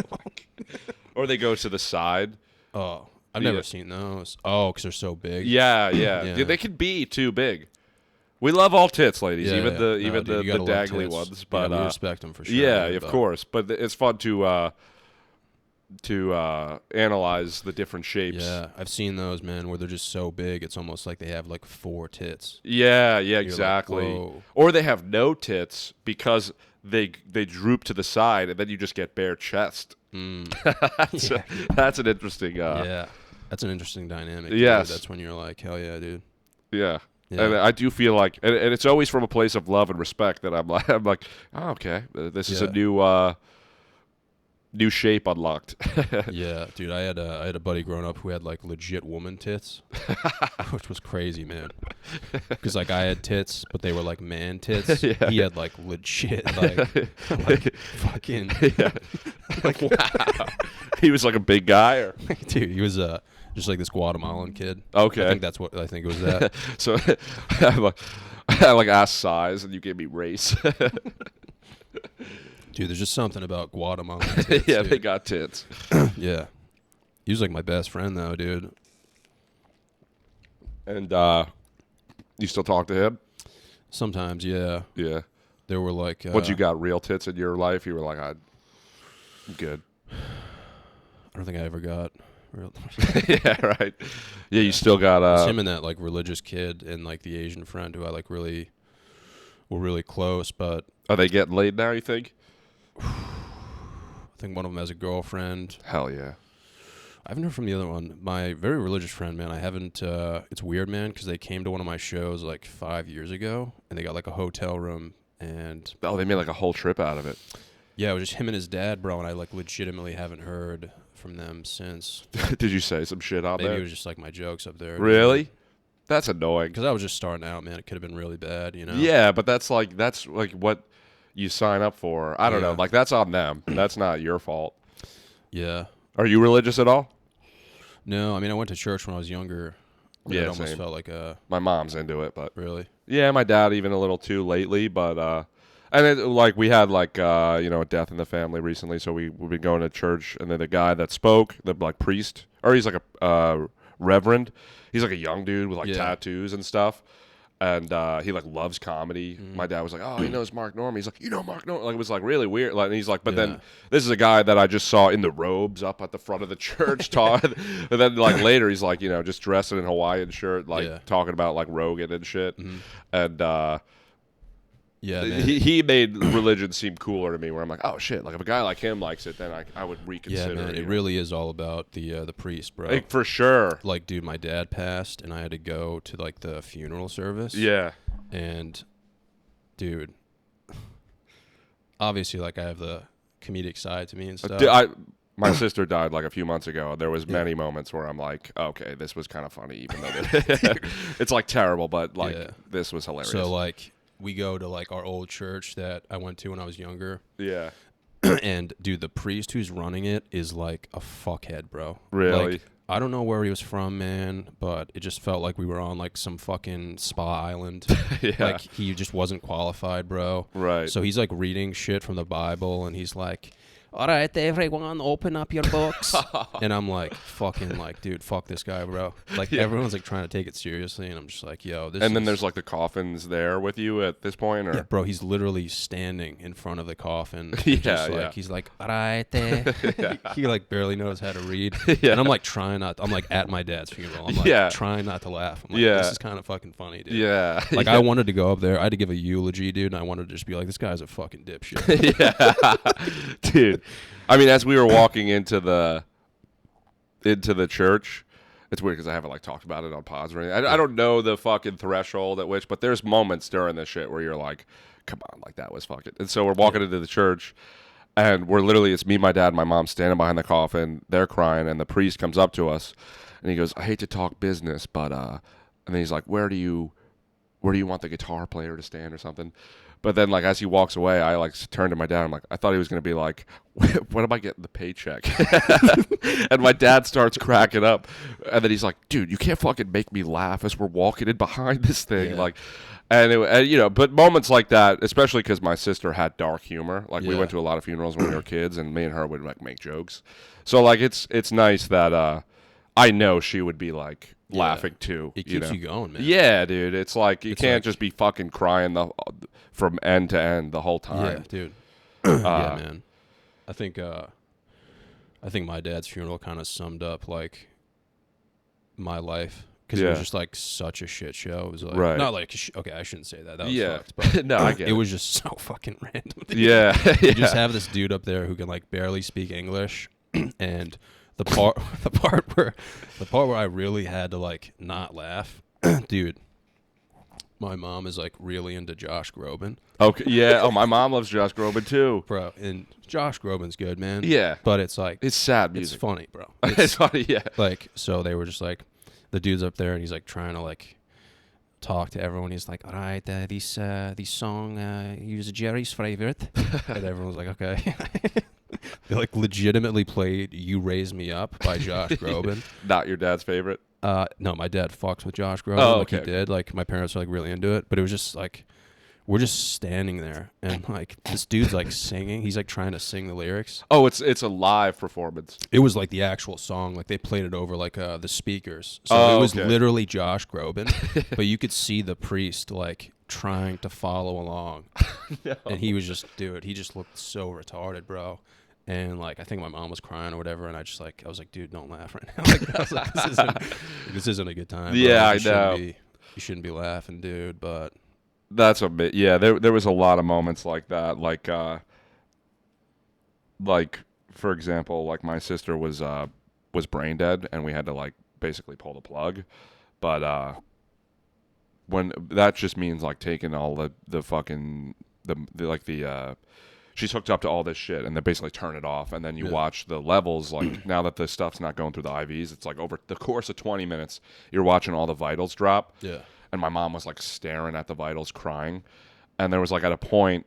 Or they go to the side.
Oh, I've never seen those. Oh, because they're so big.
Yeah, yeah. Dude, they can be too big. We love all tits, ladies,
Yeah,
even
yeah.
the
No,
even
dude, you
the
gotta love
dangly
tits.
ones. But
we respect them for sure.
yeah,
dude,
of
but-
course. But it's fun to analyze the different shapes.
Yeah, I've seen those, man, where they're just so big, it's almost like they have like 4 tits.
Yeah, yeah,
like,
exactly.
whoa.
Or they have no tits because they droop to the side, and then you just get bare chest. That's an interesting.
Yeah, that's an interesting dynamic. Dude.
Yes.
That's when you're like, hell yeah, dude.
Yeah.
Yeah.
And I do feel like, and it's always from a place of love and respect that I'm like, oh, okay, this is a
Yeah.
new shape unlocked.
Yeah, dude, I had a buddy growing up who had like legit woman tits, which was crazy, man. Because like I had tits, but they were like man tits.
Yeah.
He had like legit like fucking
Yeah. Like, wow. He was like a big guy, or
dude. He was just like this Guatemalan kid.
Okay.
I think that's what I think it was that.
so I like asked size, and you gave me race.
Dude, there's just something about Guatemalan tits,
Yeah,
dude.
they got tits.
Yeah. He was like my best friend though, dude.
And you still talk to him?
Sometimes, yeah.
Yeah.
There were like
Once you got real tits in your life, you were like, I'm good.
I don't think I ever got real
Yeah, right. Yeah, you still got
It's him and that like religious kid and like the Asian friend who I like really were really close, but
Are they getting laid now, you think?
I think one of them has a girlfriend.
Hell yeah.
I haven't heard from the other one. My very religious friend, man, I haven't it's weird, man, because they came to one of my shows like 5 years ago and they got like a hotel room and
Oh, they made like a whole trip out of it.
yeah, it was just him and his dad, bro, and I like legitimately haven't heard from them since.
Did you say some shit out
Maybe
there?
it was just like my jokes up there.
Really? That's annoying.
Because I was just starting out, man. It could have been really bad, you know?
Yeah, but that's like what you sign up for. I don't know.
Yeah.
Like that's on them. That's not your fault.
Yeah.
Are you religious at all?
No, I mean, I went to church when I was younger. But
Yeah,
it almost
same.
felt like a...
My mom's into it, but
Really?
yeah, my dad even a little too lately, but and it, like we had like a death in the family recently, so we've been going to church, and then the guy that spoke, the like priest, or he's like a reverend, he's like a young dude with like
Yeah.
tattoos and stuff, and he like loves comedy. My dad was like, oh, he knows Mark Norman. He's like, you know Mark Norman. Like it was like really weird. Like, and he's like, but
Yeah.
then this is a guy that I just saw in the robes up at the front of the church talking, and then like later he's like just dressed in a Hawaiian shirt, like
Yeah.
talking about like Rogan and shit, and
Yeah, man.
he made religion seem cooler to me. Where I'm like, oh shit, like if a guy like him likes it, then I would
Yeah,
reconsider.
man.
you
It
know?
really is all about the priest, bro.
Like, for sure.
Like, dude, my dad passed, and I had to go to, like, the funeral service.
Yeah.
And, dude, obviously, like, I have the comedic side to me and stuff.
My sister died like a few months ago. There was many moments where I'm like, okay, this was kind of funny, even though it's like terrible, but like
Yeah.
this was hilarious.
So, like, we go to, like, our old church that I went to when I was younger.
yeah.
And, dude, the priest who's running it is, like, a fuckhead, bro.
Really?
Like, I don't know where he was from, man, but it just felt like we were on, like, some fucking spa island.
Yeah.
Like, he just wasn't qualified, bro.
Right.
So he's, like, reading shit from the Bible, and he's like, all right, everyone, open up your books. And I'm like, fucking, like, dude, fuck this guy, bro. Like, everyone's, like, trying to take it seriously, and I'm just like, yo, this
And then
is-
there's like the coffins there with you at this point, or
Yeah, bro, he's literally standing in front of the coffin. and
Yeah,
just, like,
yeah.
He's like, all right, he, like, barely knows how to read.
Yeah.
And I'm, like, trying not... I'm, like, at my dad's funeral. I'm, like,
Yeah.
trying not to laugh. I'm like,
Yeah.
this is kind of fucking funny, dude.
yeah,
Like,
yeah.
I wanted to go up there. I had to give a eulogy, dude, and I wanted to just be like, this guy's a fucking dipshit.
Yeah, dude. I mean, as we were walking into the church, it's weird because I haven't like talked about it on pods or anything. I don't know the fucking threshold at which, but there's moments during this shit where you're like, come on, like that was fucking. And so we're walking into the church, and we're literally, it's me, my dad, and my mom standing behind the coffin. They're crying, and the priest comes up to us, and he goes, I hate to talk business, but and then he's like, where do you want the guitar player to stand or something? But then, like, as he walks away, I, like, turn to my dad. I'm like, I thought he was going to be like, when am I getting the paycheck? And my dad starts cracking up. And then he's like, dude, you can't fucking make me laugh as we're walking in behind this thing.
Yeah.
Like, and but moments like that, especially because my sister had dark humor. Like, we
Yeah.
went to a lot of funerals when we were kids, and me and her would, like, make jokes. So, like, it's nice that I know she would be like laughing too.
It
you
keeps
know?
you going, man.
Yeah, dude. It's like you can't
like-
just be fucking crying from end to end the whole time.
Yeah, dude. Yeah, man. I think my dad's funeral kind of summed up like my life because it was just like such a shit show. It was like not like okay, I shouldn't say that. That was fucked, but
no, I get it.
It was just so fucking random.
Yeah,
You just have this dude up there who can like barely speak English, and the part where I really had to like not laugh, dude. My mom is like really into Josh Groban.
Okay, yeah. Oh, my mom loves Josh Groban too,
Bro, and Josh Groban's good, man.
Yeah,
but it's like
it's sad
it's
music.
funny, bro.
It's funny, yeah.
Like, so they were just like, the dude's up there and he's like trying to like talk to everyone. He's like, all right, this song is Jerry's favorite, and everyone's like, okay. They like legitimately played "You Raise Me Up" by Josh Groban.
Not your dad's favorite.
No, my dad fucks with Josh Groban.
Oh,
like
okay.
he did. Like my parents are like really into it, but it was just like we're just standing there and like this dude's like singing. He's like trying to sing the lyrics.
Oh, it's a live performance.
It was like the actual song. Like they played it over like the speakers. So it was literally Josh Groban, but you could see the priest like trying to follow along.
No.
And he was just, dude, he just looked so retarded, bro. And like I think my mom was crying or whatever, and I was like, dude, don't laugh right now. Like, I was like, this isn't a good time. Bro.
Yeah,
You
I know.
You shouldn't be laughing, dude. But
That's a bit. Yeah, there was a lot of moments like that. Like for example, like my sister was brain dead, and we had to like basically pull the plug. But when that just means like taking all the fucking she's hooked up to all this shit, and they basically turn it off, and then you watch the levels. Like now that the stuff's not going through the IVs, it's like over the course of 20 minutes, you're watching all the vitals drop.
yeah,
And my mom was like staring at the vitals, crying. And there was like at a point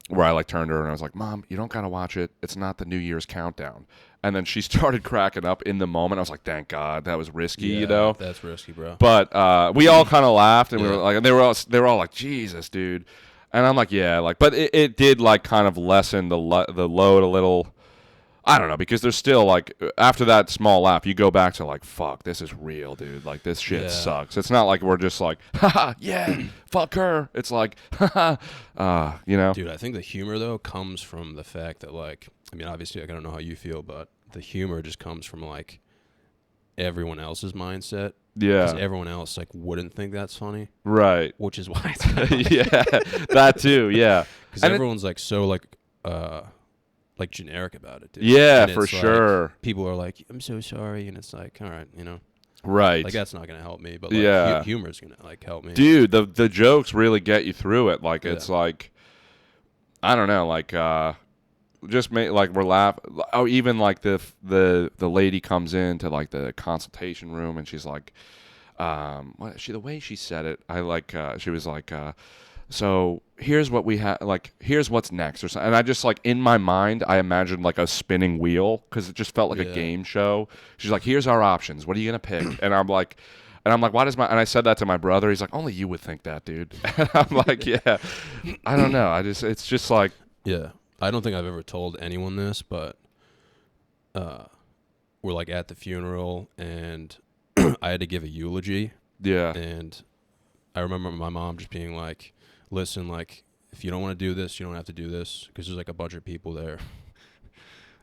where I like turned to her and I was like, "Mom, you don't gotta watch it. It's not the New Year's countdown." And then she started cracking up in the moment. I was like, "Thank God, that was risky," you know.
That's risky, bro.
But we all kind of laughed, and we were like, and they were all like, "Jesus, dude." And I'm like, "Yeah," like, but it did like kind of lessen the load a little. I don't know, because there's still like after that small laugh, you go back to like, fuck, this is real, dude. Like this shit sucks. It's not like we're just like, haha, yeah, fuck her. It's like, haha, you know.
Dude, I think the humor though comes from the fact that like, I mean, obviously, like, I don't know how you feel, but the humor just comes from like everyone else's mindset.
Yeah.
Because everyone else like wouldn't think that's funny,
Right.
which is why it's kind of
Yeah, that too. Yeah.
because everyone's like so like generic about it, dude.
Yeah,
And
for
it's, like,
sure.
people are like, "I'm so sorry," and it's like, all right, you know,
Right.
like that's not gonna help me, but like,
Yeah.
humor's gonna like help me,
Dude, the jokes really get you through it. Like it's like, I don't know, like just make like we're laughing. Oh, even like the lady comes into like the consultation room and she's like, the way she said it, I like she was like, so here's what we have, like here's what's next or something. And I just like in my mind I imagined like a spinning wheel because it just felt like a game show. She's like, here's our options. What are you gonna pick? And I'm like, why does and I said that to my brother. He's like, only you would think that, dude. And I'm like, yeah, I don't know. It's just like,
yeah. I don't think I've ever told anyone this, but we're like at the funeral and I had to give a eulogy.
yeah,
And I remember my mom just being like, listen, like, if you don't want to do this, you don't have to do this because there's like a bunch of people there.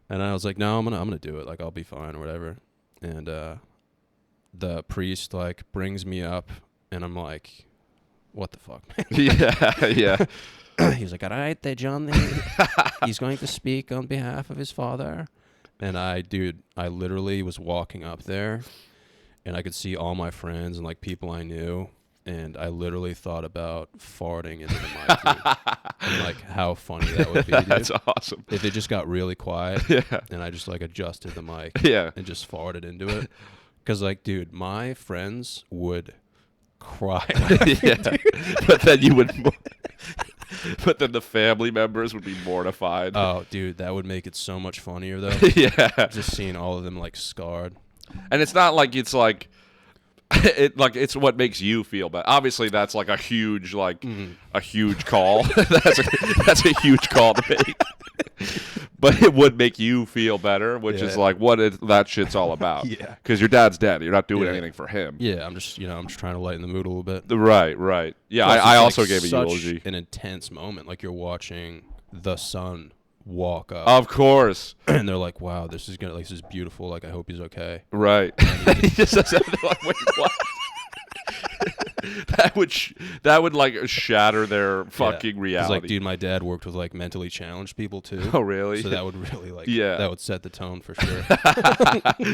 And I was like, no, I'm gonna do it. Like, I'll be fine or whatever. And the priest like brings me up and I'm like, what the fuck, man?
yeah.
He's like, all right, there, John. He's going to speak on behalf of his father. And I literally was walking up there and I could see all my friends and like people I knew. And I literally thought about farting into the mic, dude. And like how funny that would be, dude.
That's awesome.
If it just got really quiet
Yeah,
and I just like adjusted the mic
yeah.
and just farted into it. Because like, dude, my friends would cry.
Yeah, but then you would, but then the family members would be mortified.
Oh, dude, that would make it so much funnier though.
Yeah,
Just seeing all of them like scarred.
and it's not like it's like it's what makes you feel bad. Obviously, that's like a huge a huge call. That's a huge call to make. but it would make you feel better, which is like that shit's all about.
Yeah.
Because your dad's dead. You're not doing
Yeah.
anything for him.
Yeah, I'm just trying to lighten the mood a little bit.
Right. Yeah,
Plus,
I
it's,
also
like,
gave a
such
eulogy.
an intense moment. Like you're watching the sun walk up,
Of course.
and they're like, "Wow, this is beautiful. Like I hope he's okay."
Right. He just says that, like, wait, what? that would like shatter their fucking
It's
reality.
like, dude, my dad worked with like mentally challenged people too.
Oh, really?
So that would really
Yeah.
that would set the tone for sure.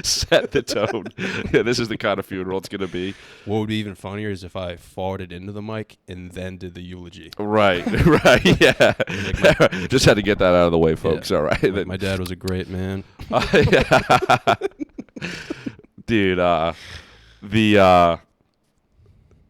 Set the tone. Yeah, this is the kind of funeral it's gonna be.
What would be even funnier is if I farted into the mic and then did the eulogy.
Right. Yeah. Just had to get that out of the way, folks.
Yeah.
All right.
Like, my dad was a great man.
Dude,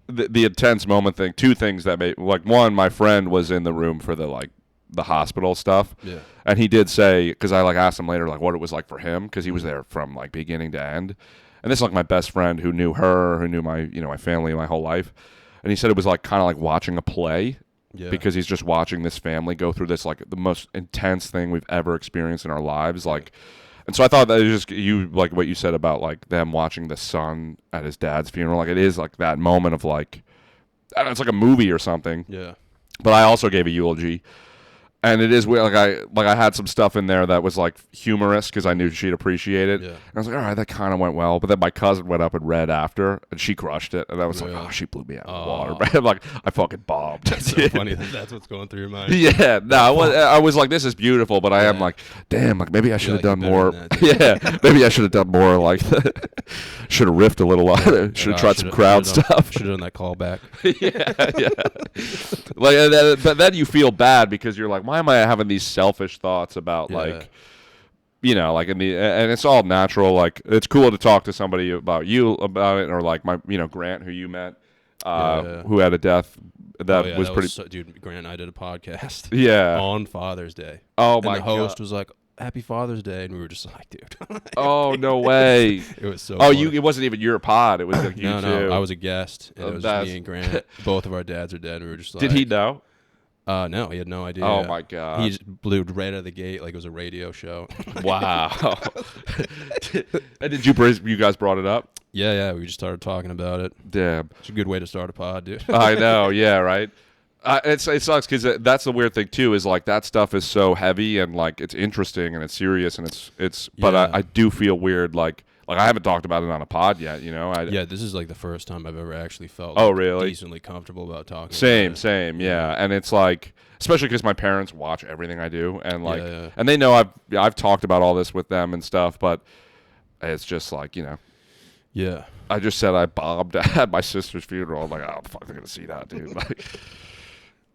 the intense moment thing. Two things that made, like, one, my friend was in the room for the hospital stuff.
Yeah.
And he did say, because I asked him later what it was like for him, because he was there from beginning to end. And this is my best friend who knew her, who knew my my family my whole life. And he said it was kind of like watching a play.
Yeah.
Because he's just watching this family go through this the most intense thing we've ever experienced in our lives. And so I thought that it was just what you said about them watching the son at his dad's funeral. It is that moment of I don't know, it's like a movie or something.
Yeah.
But I also gave a eulogy. And it is weird. I had some stuff in there that was humorous because I knew she'd appreciate it.
Yeah.
And I was like, all right, that kind of went well. But then my cousin went up and read after, and she crushed it. And I was like, oh, she blew me out of the water. Man. I fucking bombed.
It's so funny that's what's going through your mind.
Yeah, no, I was like, this is beautiful, but I am damn, maybe I should have done more. Yeah, maybe I should have done more. Should have riffed a little. Should have tried some crowd stuff.
Should have done that callback.
Yeah. But then you feel bad because you're like, why am I having these selfish thoughts about and it's all natural. It's cool to talk to somebody about it, or my Grant, who you met, who had a death that was pretty.
Dude, Grant and I did a podcast.
Yeah.
On Father's Day.
Oh
and
my
the host
God.
was like, "Happy Father's Day," and we were just like, "Dude."
Oh no way!
It was so.
Oh,
funny.
it wasn't even your pod. It was you
No,
too.
I was a guest, and it was just me and Grant. Both of our dads are dead. And we were just like,
Did he know?
No, he had no idea.
Oh my God!
He just blew right out of the gate like it was a radio show.
Wow. And did you guys brought it up?
Yeah, we just started talking about it.
Damn.
It's a good way to start a pod, dude.
I know. Yeah. Right. It sucks because that's the weird thing too. Is that stuff is so heavy and it's interesting and it's serious and it's. But
Yeah.
I do feel weird. I haven't talked about it on a pod yet.
Yeah, this is the first time I've ever actually felt
really?
decently comfortable about talking.
Same, yeah. And it's especially because my parents watch everything I do, and and they know I've talked about all this with them and stuff, but it's just
Yeah.
I just said I bombed at my sister's funeral. I'm like, oh fuck, they're gonna see that, dude.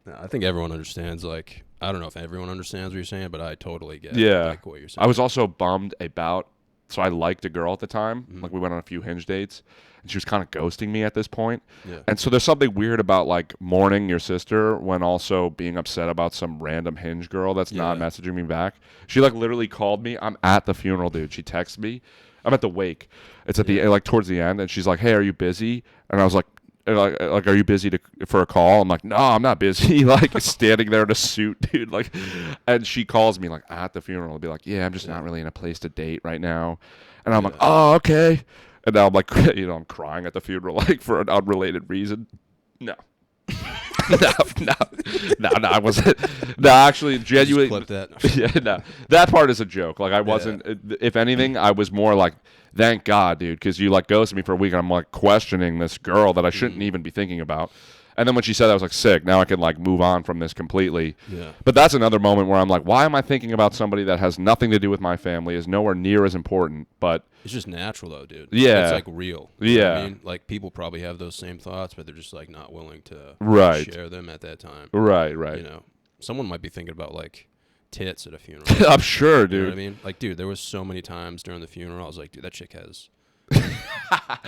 No, I think everyone understands. I don't know if everyone understands what you're saying, but I totally get what you're saying.
I was also bummed about. So I liked a girl at the time.
Mm-hmm.
We went on a few Hinge dates, and she was kind of ghosting me at this point.
Yeah.
And so there's something weird about mourning your sister when also being upset about some random Hinge girl that's not messaging me back. She literally called me. I'm at the funeral, dude. She texted me. I'm at the wake. It's at the towards the end, and she's like, "Hey, are you busy?" And I was like, are you busy for a call? I'm like, no, I'm not busy. Standing there in a suit, dude. And she calls me at the funeral. I'll be like, yeah, I'm just not really in a place to date right now. And I'm like, oh, okay. And now I'm I'm crying at the funeral for an unrelated reason. No. No, I wasn't. No, actually, genuinely.
Clip that.
Yeah, no, that part is a joke. I wasn't. If anything, I was more thank God, dude, because you ghosted me for a week, and I'm questioning this girl that I shouldn't even be thinking about. And then when she said that, I was like, sick. Now I can move on from this completely.
Yeah.
But that's another moment where I'm like, why am I thinking about somebody that has nothing to do with my family, is nowhere near as important, but
it's just natural though, dude.
Yeah.
It's real. You know what I
Yeah.
mean? People probably have those same thoughts, but they're just not willing to share them at that time.
Right.
Someone might be thinking about tits at a funeral.
I'm sure, dude.
You know what I mean? Dude, there was so many times during the funeral I was like, dude, that chick has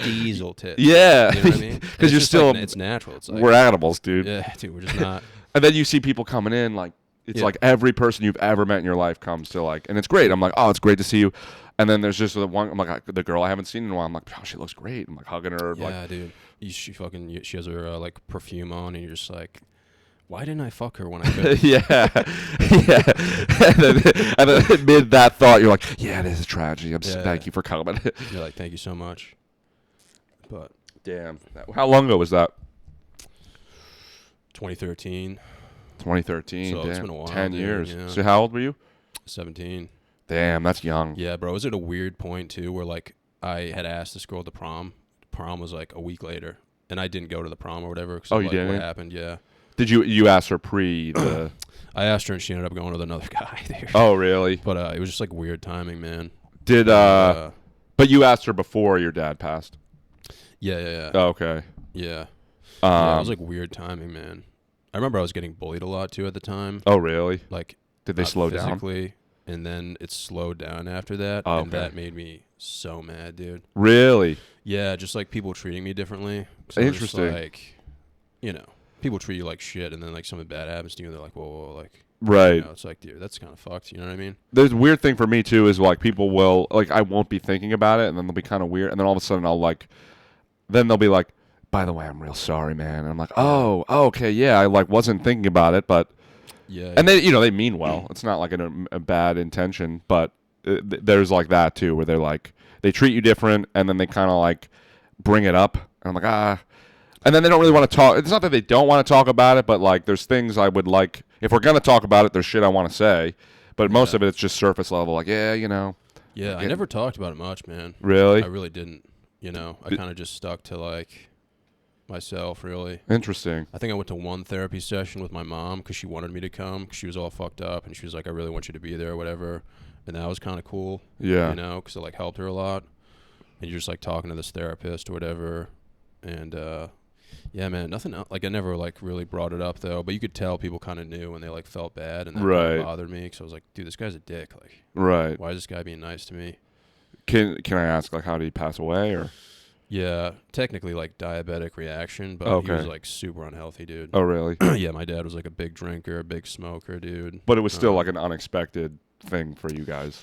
diesel tits.
Yeah.
You know what I mean?
Because you're still
it's natural. It's
we're animals, dude.
Yeah, dude, we're just not.
And then you see people coming in it's every person you've ever met in your life comes to and it's great. I'm like, oh, it's greate to see you. And then there's just the one. I'm like, the girl I haven't seen in a while. I'm like, oh, she looks great. I'm hugging her.
Yeah, dude. She has her perfume on, and you're just like, Why didn't I fuck her when I could?
Yeah, yeah. And then amid that thought, you're like, yeah, it is a tragedy. Thank you for coming.
You're like, thank you so much. But
Damn. How long ago was that?
2013.
2013.
So
damn.
it's been a while,
10
dude,
years.
yeah.
So how old were you?
17.
Damn, that's young.
Yeah, bro. I was at a weird point too, where like I had asked this girl to prom. Prom was like a week later, and I didn't go to the prom or whatever.
Oh, you
like,
didn't?
What happened? Yeah.
Did you ask her pre the?
I asked her, and she ended up going with another guy there.
Oh, really?
But it was just like weird timing, man.
Did But you asked her before your dad passed.
Yeah.
Oh, okay.
Yeah. Yeah, it was like weird timing, man. I remember I was getting bullied a lot too at the time.
Oh, really?
Like,
Did they slow down?
Physically, and then it slowed down after that,
Oh,
and
okay.
that made me so mad, dude.
Really?
Yeah, just like people treating me differently. 'Cause I was just
Interesting.
like, you know, people treat you like shit, and then like something bad happens to you, and they're like, whoa, like,
Right.
you know, it's like, dude, that's kind of fucked. You know what I mean?
There's a weird thing for me too is like people will like I won't be thinking about it and then they'll be kind of weird and then all of a sudden I'll like then they'll be like, by the way, I'm real sorry, man. And I'm like, oh, okay, yeah, I like wasn't thinking about it, but
Yeah.
and they they mean well. It's not like a bad intention, but there's like that too where they're like they treat you different and then they kind of like bring it up and I'm like and then they don't really want to talk. It's not that they don't want to talk about it, but like there's things I would like if we're gonna talk about it. There's shit I want to say, but most of it's just surface level. Like yeah, you know.
Yeah, I never talked about it much, man.
Really?
I really didn't. You know, I kind of just stuck to like myself, really.
Interesting.
I think I went to one therapy session with my mom because she wanted me to come because she was all fucked up and she was like, I really want you to be there or whatever. And that was kind of cool.
Yeah.
You know, because it like helped her a lot. And you're just like talking to this therapist or whatever. And yeah, man, nothing else. Like I never like really brought it up though, but you could tell people kind of knew and they like felt bad and that
Right.
kinda bothered me because I was like, dude, this guy's a dick. Like,
Right.
why is this guy being nice to me?
Can I ask like how did he pass away or?
Yeah, technically like diabetic reaction, but he
Okay.
was like super unhealthy, dude.
Oh really?
Yeah, my dad was like a big drinker, a big smoker, dude.
But it was still like an unexpected thing for you guys.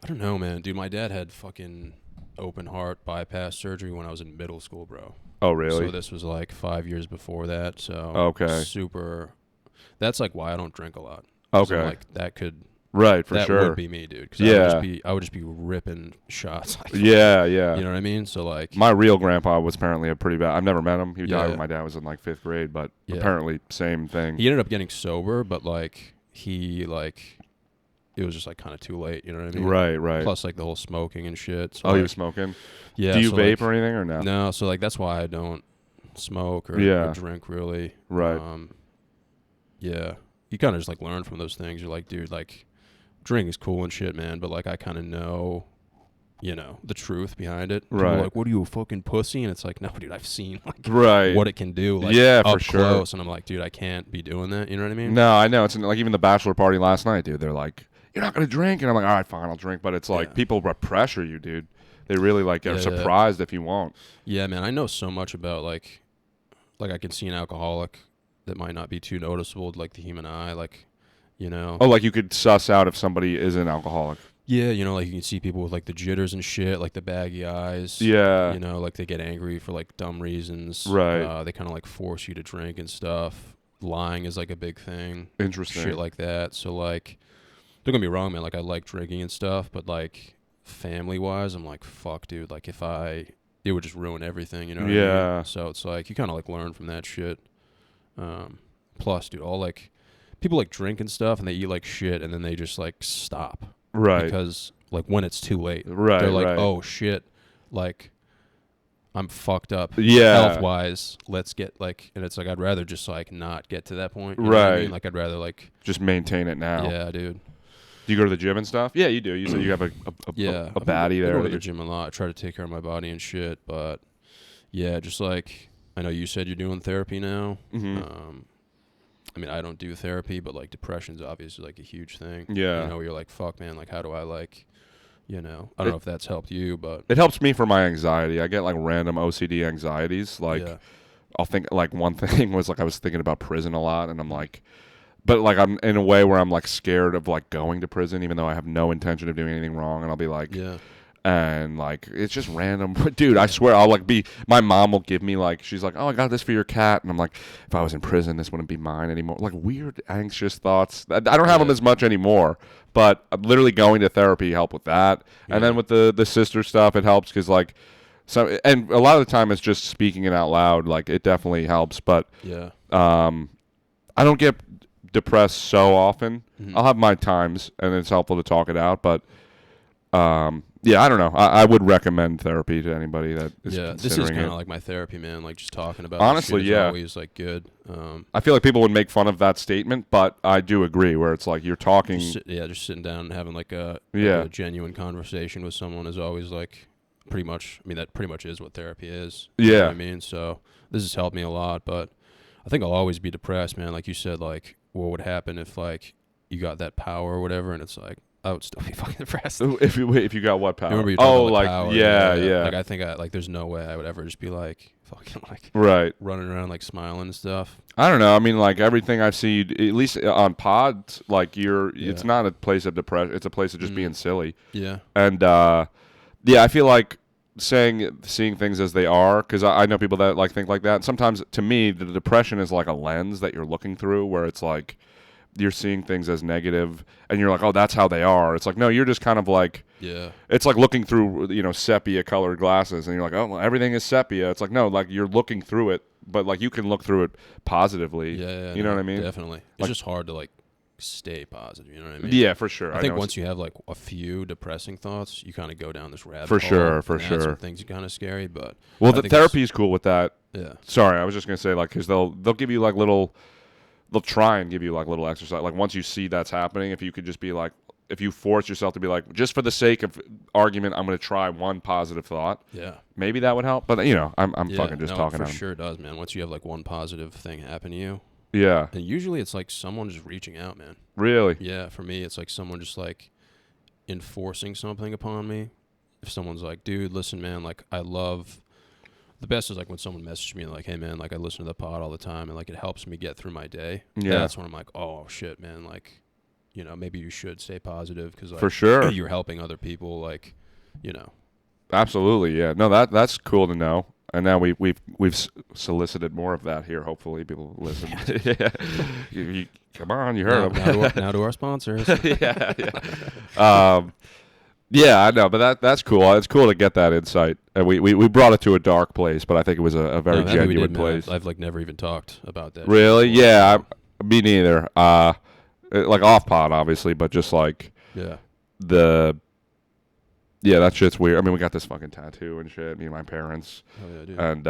I don't know, man. Dude, my dad had fucking open heart bypass surgery when I was in middle school, bro.
Oh really?
So this was like 5 years before that. So
Okay.
super. That's like why I don't drink a lot. 'Cause I'm
Okay.
like that could.
Right, for
that
sure.
would be me, dude. 'Cause
Yeah.
I would just be ripping shots. Like,
Yeah.
You know what I mean? So like.
My real grandpa was apparently a pretty bad. I've never met him. He died
Yeah.
when my dad was in like 5th grade, but
Yeah.
apparently same thing.
He ended up getting sober, but like he like. It was just like kind of too late. You know what I mean?
Right, right.
Plus like the whole smoking and shit. So
Oh,
like,
he was smoking.
Yeah.
Do you
so,
vape
like,
or anything or no?
No, so like that's why I don't smoke or
Yeah.
drink really.
Right.
Yeah, you kind of just like learn from those things. You're like, dude, like drink is cool and shit, man, but like I kind of know, you know, the truth behind it. People are
Right.
like, what are you, a fucking pussy? And it's like, no, dude, I've seen like
Right.
what it can do. Like,
Yeah,
up
for sure.
close, and I'm like, dude, I can't be doing that. You know what I mean?
No, I know. It's like even the bachelor party last night, dude. They're like, "You're not gonna drink," and I'm like, "All right, fine, I'll drink." But it's like
Yeah.
people pressure you, dude. They really like are
Yeah, yeah.
surprised if you won't.
Yeah, man, I know so much about like I can see an alcoholic that might not be too noticeable to like the human eye, like, you know.
Oh, like you could suss out if somebody is an alcoholic.
Yeah, you know, like you can see people with like the jitters and shit, like the baggy eyes.
Yeah.
You know, like they get angry for like dumb reasons.
Right.
They kind of like force you to drink and stuff. Lying is like a big thing.
Interesting.
Shit like that. So like, don't get me wrong, man. Like I like drinking and stuff, but like family wise, I'm like, fuck, dude. Like it would just ruin everything. You know what I
Yeah.
mean? So it's like you kind of like learn from that shit. Plus, dude, all like people like drink and stuff, and they eat like shit, and then they just like stop.
Right.
Because like when it's too late,
Right,
they're like,
right.
oh shit, like I'm fucked up,
Yeah.
health wise. Let's get like, and it's like I'd rather just like not get to that point, you know what I
Right.
mean? Like I'd rather like,
Just maintain it now.
yeah, dude,
Do you go to the gym and stuff? Yeah, you do. You said you have a
yeah,
a baddie
I
there.
go to
that
the
you're-
gym a lot. I try to take care of my body and shit, but yeah, just like I know you said you're doing therapy now.
Mhm.
I mean, I don't do therapy, but like depression's obviously like a huge thing.
Yeah.
You know, you're like, fuck, man, like how do I like, you know, I don't know if that's helped you, but
It helps me for my anxiety. I get like random OCD anxieties. Like
yeah.
I'll think like one thing was like I was thinking about prison a lot, and I'm like, but like I'm in a way where I'm like scared of like going to prison, even though I have no intention of doing anything wrong, and I'll be like,
Yeah.
And like it's just random. Dude, I swear I'll like be my mom will give me like she's like, "Oh, I got this for your cat." And I'm like, "If I was in prison, this wouldn't be mine anymore." Like weird anxious thoughts. I don't have them as much anymore, but literally going to therapy helped with that. And then with the sister stuff, it helps cuz like and a lot of the time it's just speaking it out loud, like it definitely helps, but I don't get depressed so often. I'll have my times and it's helpful to talk it out, but yeah, I don't know. I would recommend therapy to anybody that is considering
this is kind
it.
of like my therapy, man. Like just talking about
Honestly,
this shit is always like good.
I feel like people would make fun of that statement, but I do agree. Where it's like you're talking,
just sitting down and having like a genuine conversation with someone is always like pretty much. I mean, that pretty much is what therapy is. You know what I mean, so this has helped me a lot. But I think I'll always be depressed, man. Like you said, like what would happen if like you got that power or whatever, and it's like. I would still be fucking depressed.
If you got what power?
Remember you talking about
like
power,
yeah.
Like I think there's no way I would ever just be like fucking like running around like smiling and stuff.
I don't know. I mean, like everything I've seen, at least on pods, like it's not a place of depression. It's a place of just being silly.
Yeah.
And I feel like seeing things as they are, because I know people that like think like that. And sometimes to me, the depression is like a lens that you're looking through, where it's like. You're seeing things as negative and you're like, oh, that's how they are. It's like, no, you're just kind of like, it's like looking through, sepia colored glasses and you're like, oh, well, everything is sepia. It's like, no, like you're looking through it, but like you can look through it positively. You know what I mean?
Definitely. It's just hard to like stay positive. You know what I mean?
Yeah, for sure.
I think once you have like a few depressing thoughts, you kind of go down this rabbit
hole. For
and
sure.
Some things are kind of scary, but
the therapy is cool with that.
Yeah.
Sorry. I was just going to say like, cause they'll give you like they'll try and give you like little exercise. Like once you see that's happening, if you could just be like, if you force yourself to be like, just for the sake of argument, I'm going to try one positive thought. Yeah. Maybe that would help. But I'm fucking just talking.
For sure it does, man. Once you have like one positive thing happen to you.
Yeah.
And usually it's like someone just reaching out, man.
Really?
Yeah. For me, it's like someone just like enforcing something upon me. If someone's like, dude, listen, man, like I love. The best is like when someone messages me like, hey man, like I listen to the pod all the time and like it helps me get through my day. Yeah. That's when I'm like, oh shit, man, like, maybe you should stay positive because like,
for sure
you're helping other people, like,
Absolutely, yeah. No, that's cool to know. And now we've solicited more of that here. Hopefully, people listen. Come on, you heard them.
Now to our sponsors.
yeah. Yeah, I know, but that's cool. It's cool to get that insight. And we brought it to a dark place, but I think it was a very genuine place.
I've like never even talked about that.
Really? Yeah, me neither. Like off pod, obviously, but just like that shit's weird. I mean, we got this fucking tattoo and shit. Me and my parents.
Oh yeah, dude.
And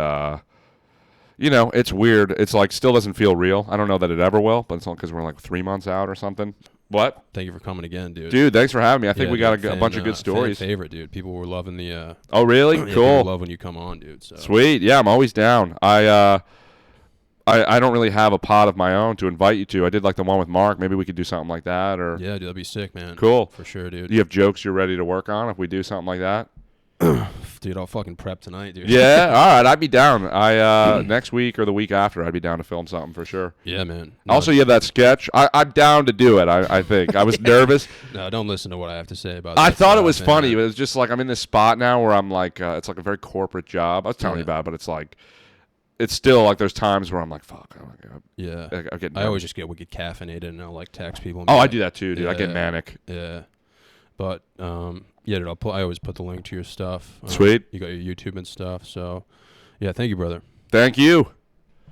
it's weird. It's like still doesn't feel real. I don't know that it ever will, but it's only because we're like 3 months out or something. What?
Thank you for coming again, dude.
Dude, thanks for having me. I think we got a bunch of good stories.
Fan favorite, dude. People were loving the.
Oh, really? Cool.
People love when you come on, dude. So.
Sweet. Yeah, I'm always down. I don't really have a pod of my own to invite you to. I did like the one with Mark. Maybe we could do something like that, or
yeah, dude, that'd be sick, man.
Cool.
For sure, dude.
You have jokes you're ready to work on if we do something like that?
Dude, I'll fucking prep tonight, dude.
Yeah, all right, I'd be down. Next week or the week after, I'd be down to film something for sure.
Yeah, man.
No, also, you have that sketch. I'm down to do it. I think I was nervous.
No, don't listen to what I have to say about.
I thought it was funny. It was just like I'm in this spot now where I'm like, it's like a very corporate job. I was telling you about it, but it's like, it's still like there's times where I'm like, fuck. Oh my God.
Yeah. I always just get wicked caffeinated and I'll like text people.
Oh, I do that too, dude. Yeah, I get manic.
Yeah. But yeah, dude, I always put the link to your stuff.
Sweet.
You got your YouTube and stuff. So, yeah, thank you, brother.
Thank you.